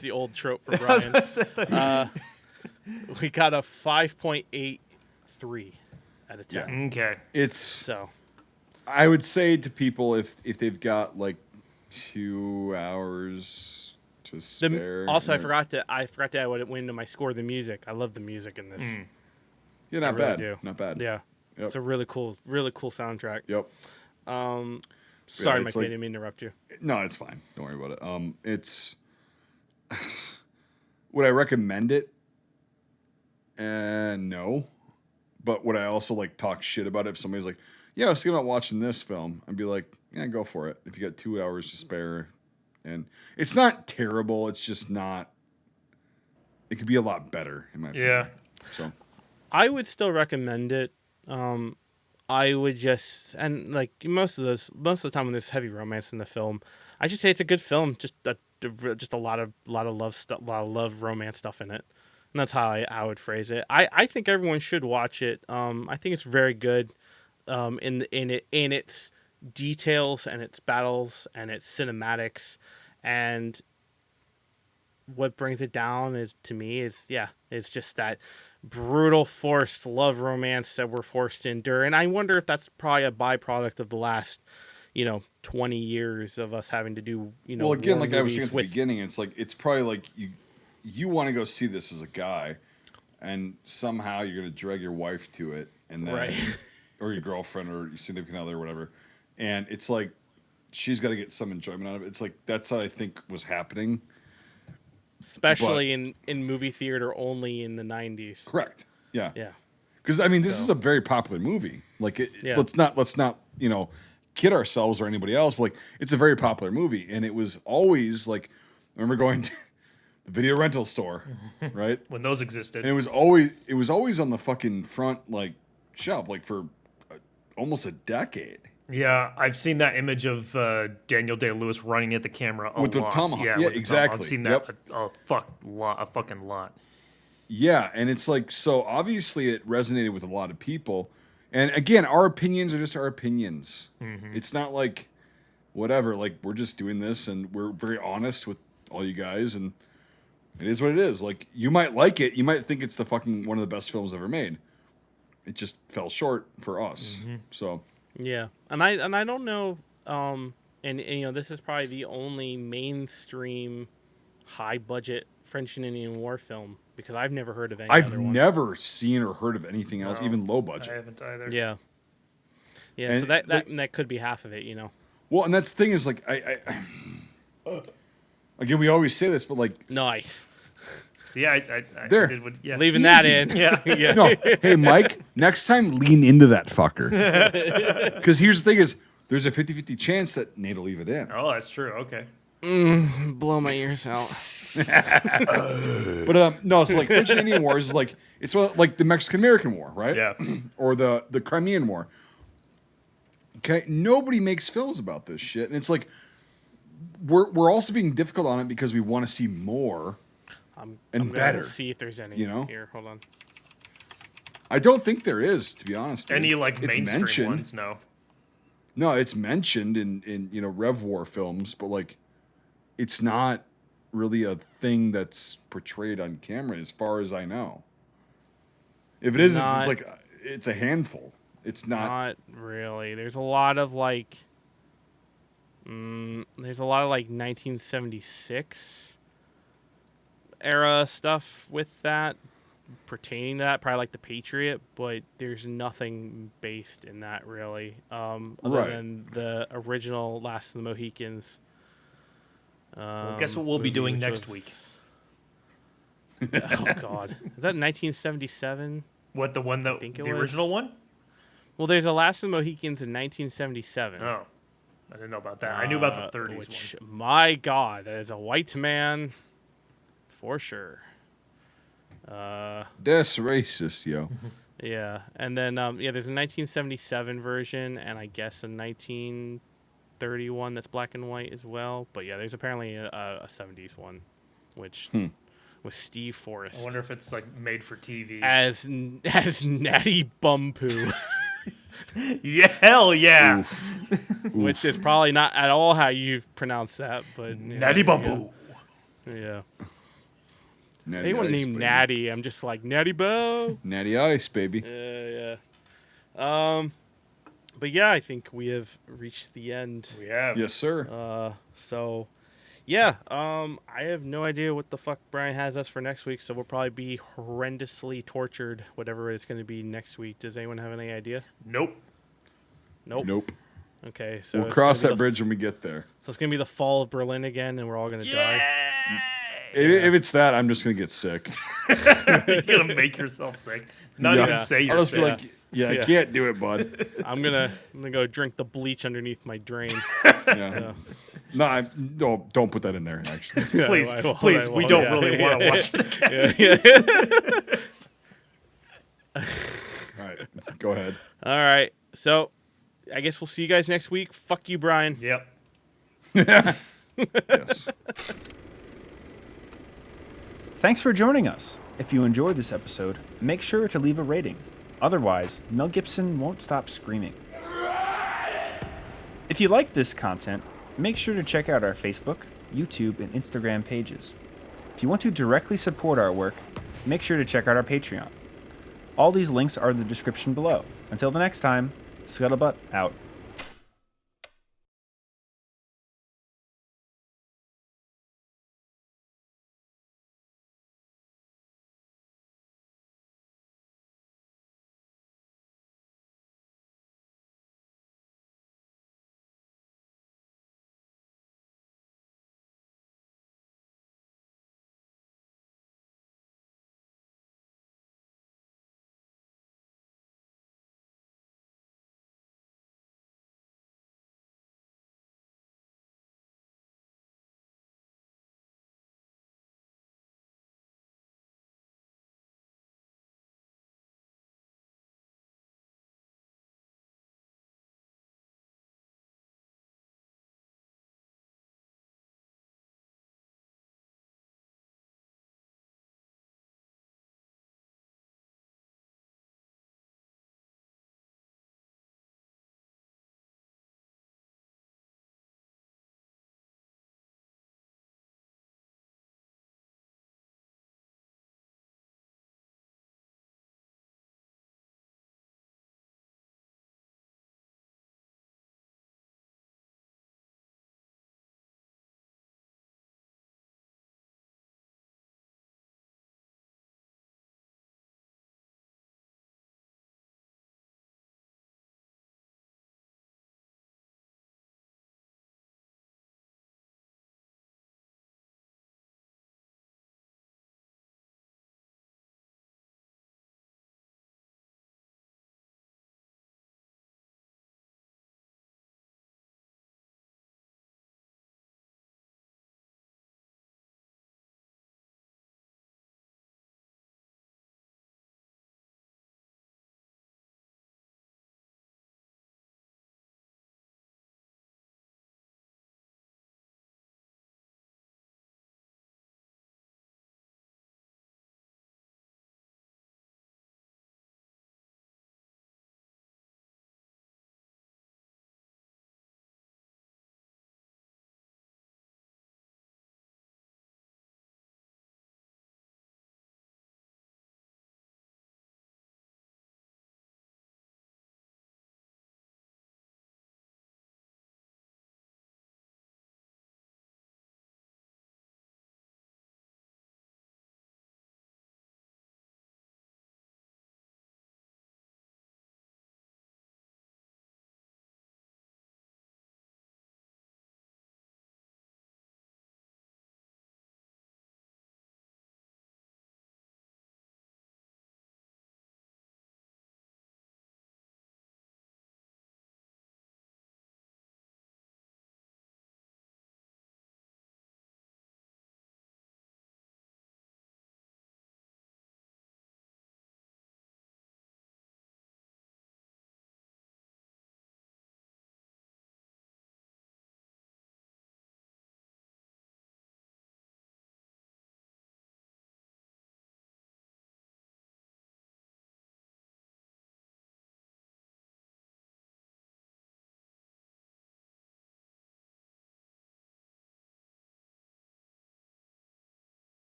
the old trope for Brian. We got a 5.83 out of 10. Okay. It's. So I would say to people if they've got like 2 hours to spare. also I forgot to add what it went into my score. The music. I love the music in this. Yeah, not I really bad. do. Not bad. Yeah. Yep. It's a really cool soundtrack. Yep. Sorry, it's Mike, like- I didn't mean to interrupt you. No, it's fine. Don't worry about it. It's. Would I recommend it? No. But would I also like talk shit about it if somebody's like, yeah, I was thinking about watching this film? I'd be like, yeah, go for it. If you got 2 hours to spare. And it's not terrible. It's just not. It could be a lot better, in my opinion. Yeah. So. I would still recommend it. I would just, and like most of the time when there's heavy romance in the film, I should say it's a good film. Just a lot of love stuff, a lot of love romance stuff in it, and that's how I would phrase it. I think everyone should watch it. I think it's very good. In its details and its battles and its cinematics, and what brings it down is, to me, it's just that brutal forced love romance that we're forced to endure. And I wonder if that's probably a byproduct of the last 20 years of us having to do Well, again, war like I was saying movies at the beginning, it's like it's probably like you want to go see this as a guy, and somehow you're going to drag your wife to it, and then Right. or your girlfriend or your significant other or whatever, and it's like she's got to get some enjoyment out of it. It's like that's what I think was happening. especially in movie theater only in the 90s. Correct. Yeah. Yeah. Because I mean, this is a very popular movie. Like, Yeah. let's not kid ourselves or anybody else. But like, it's a very popular movie, and it was always like, I remember going to the video rental store, right? When those existed. And it was always on the fucking front like shelf, like for almost a decade. Yeah, I've seen that image of Daniel Day-Lewis running at the camera a With the lot. tomahawk. Yeah, with the exactly. I've seen that Yep. a fucking lot. Yeah, and it's like, so obviously it resonated with a lot of people. And again, our opinions are just our opinions. It's not like whatever, like we're just doing this and we're very honest with all you guys, and it is what it is. Like, you might like it, you might think it's the fucking one of the best films ever made. It just fell short for us. So Yeah, and I don't know, and this is probably the only mainstream, high budget French and Indian War film, because I've never heard of any I've other one. never seen or heard of anything else, No, even low I budget. haven't either. Yeah, And so that could be half of it, Well, and that's the thing is, like, I again, we always say this, but like, Nice. See, I There. did what, yeah. Leaving that Easy. in. Yeah. Yeah. no, hey Mike, next time lean into that fucker. Because here's the thing is, there's a 50-50 chance that Nate will leave it in. Oh, that's true. Okay. Blow my ears out. But no, so like French and Indian War is like, it's like the Mexican American War, right? Yeah. Or the Crimean War. Okay, nobody makes films about this shit, and it's like we're also being difficult on it because we want to see more I'm and gonna better. see if there's any. Here, hold on. I don't think there is, to be honest. Dude. Any like It's mainstream mentioned. ones? No. No, it's mentioned in Rev War films, but like, it's not really a thing that's portrayed on camera, as far as I know. If it is, Not- it's like it's a handful. It's not. Not really. There's a lot of like. There's a lot of like 1976 era stuff with that, pertaining to that, probably like the Patriot, but there's nothing based in that really, other Right. than the original Last of the Mohicans. Well, guess what we'll be movie, doing which next was- week? Oh God, is that 1977? What, the one that think it the was. original one? Well, there's a Last of the Mohicans in 1977. Oh, I didn't know about that. I knew about the 30s which, one. my God, that is a white man, for sure. That's racist, yo. Yeah, and then there's a 1977 version, and I guess a 19 1931 that's black and white as well. But yeah, there's apparently a 70s one, which with Steve Forrest I wonder if it's like made for TV. as Natty Bumpoo, Yeah, hell yeah. which is probably not at all how you pronounce that, but yeah, Natty Bamboo. Yeah. Natty Anyone Ice, named baby. Natty, I'm just like Natty Bo. Natty Ice, baby. Yeah. But yeah, I think we have reached the end. We have. Yes, sir. So, yeah, I have no idea what the fuck Brian has us for next week, so we'll probably be horrendously tortured, whatever it's going to be next week. Does anyone have any idea? Nope. Nope. Okay, so We'll it's cross gonna that be bridge when we get there. So it's going to be the fall of Berlin again, and we're all going to die. If it's that, I'm just gonna get sick. You're gonna make yourself sick. Not Yeah. even say you're I'll just sick. be like, yeah, I Yeah. can't do it, bud. I'm gonna go drink the bleach underneath my drain. Yeah. No, don't put that in there. Actually, Please, I won't, please, I we won't, don't yeah. really want to watch it again. all right, go ahead. All right, so I guess we'll see you guys next week. Fuck you, Brian. Yep. Yes. Thanks for joining us. If you enjoyed this episode, make sure to leave a rating. Otherwise, Mel Gibson won't stop screaming. If you like this content, make sure to check out our Facebook, YouTube, and Instagram pages. If you want to directly support our work, make sure to check out our Patreon. All these links are in the description below. Until the next time, Scuttlebutt out.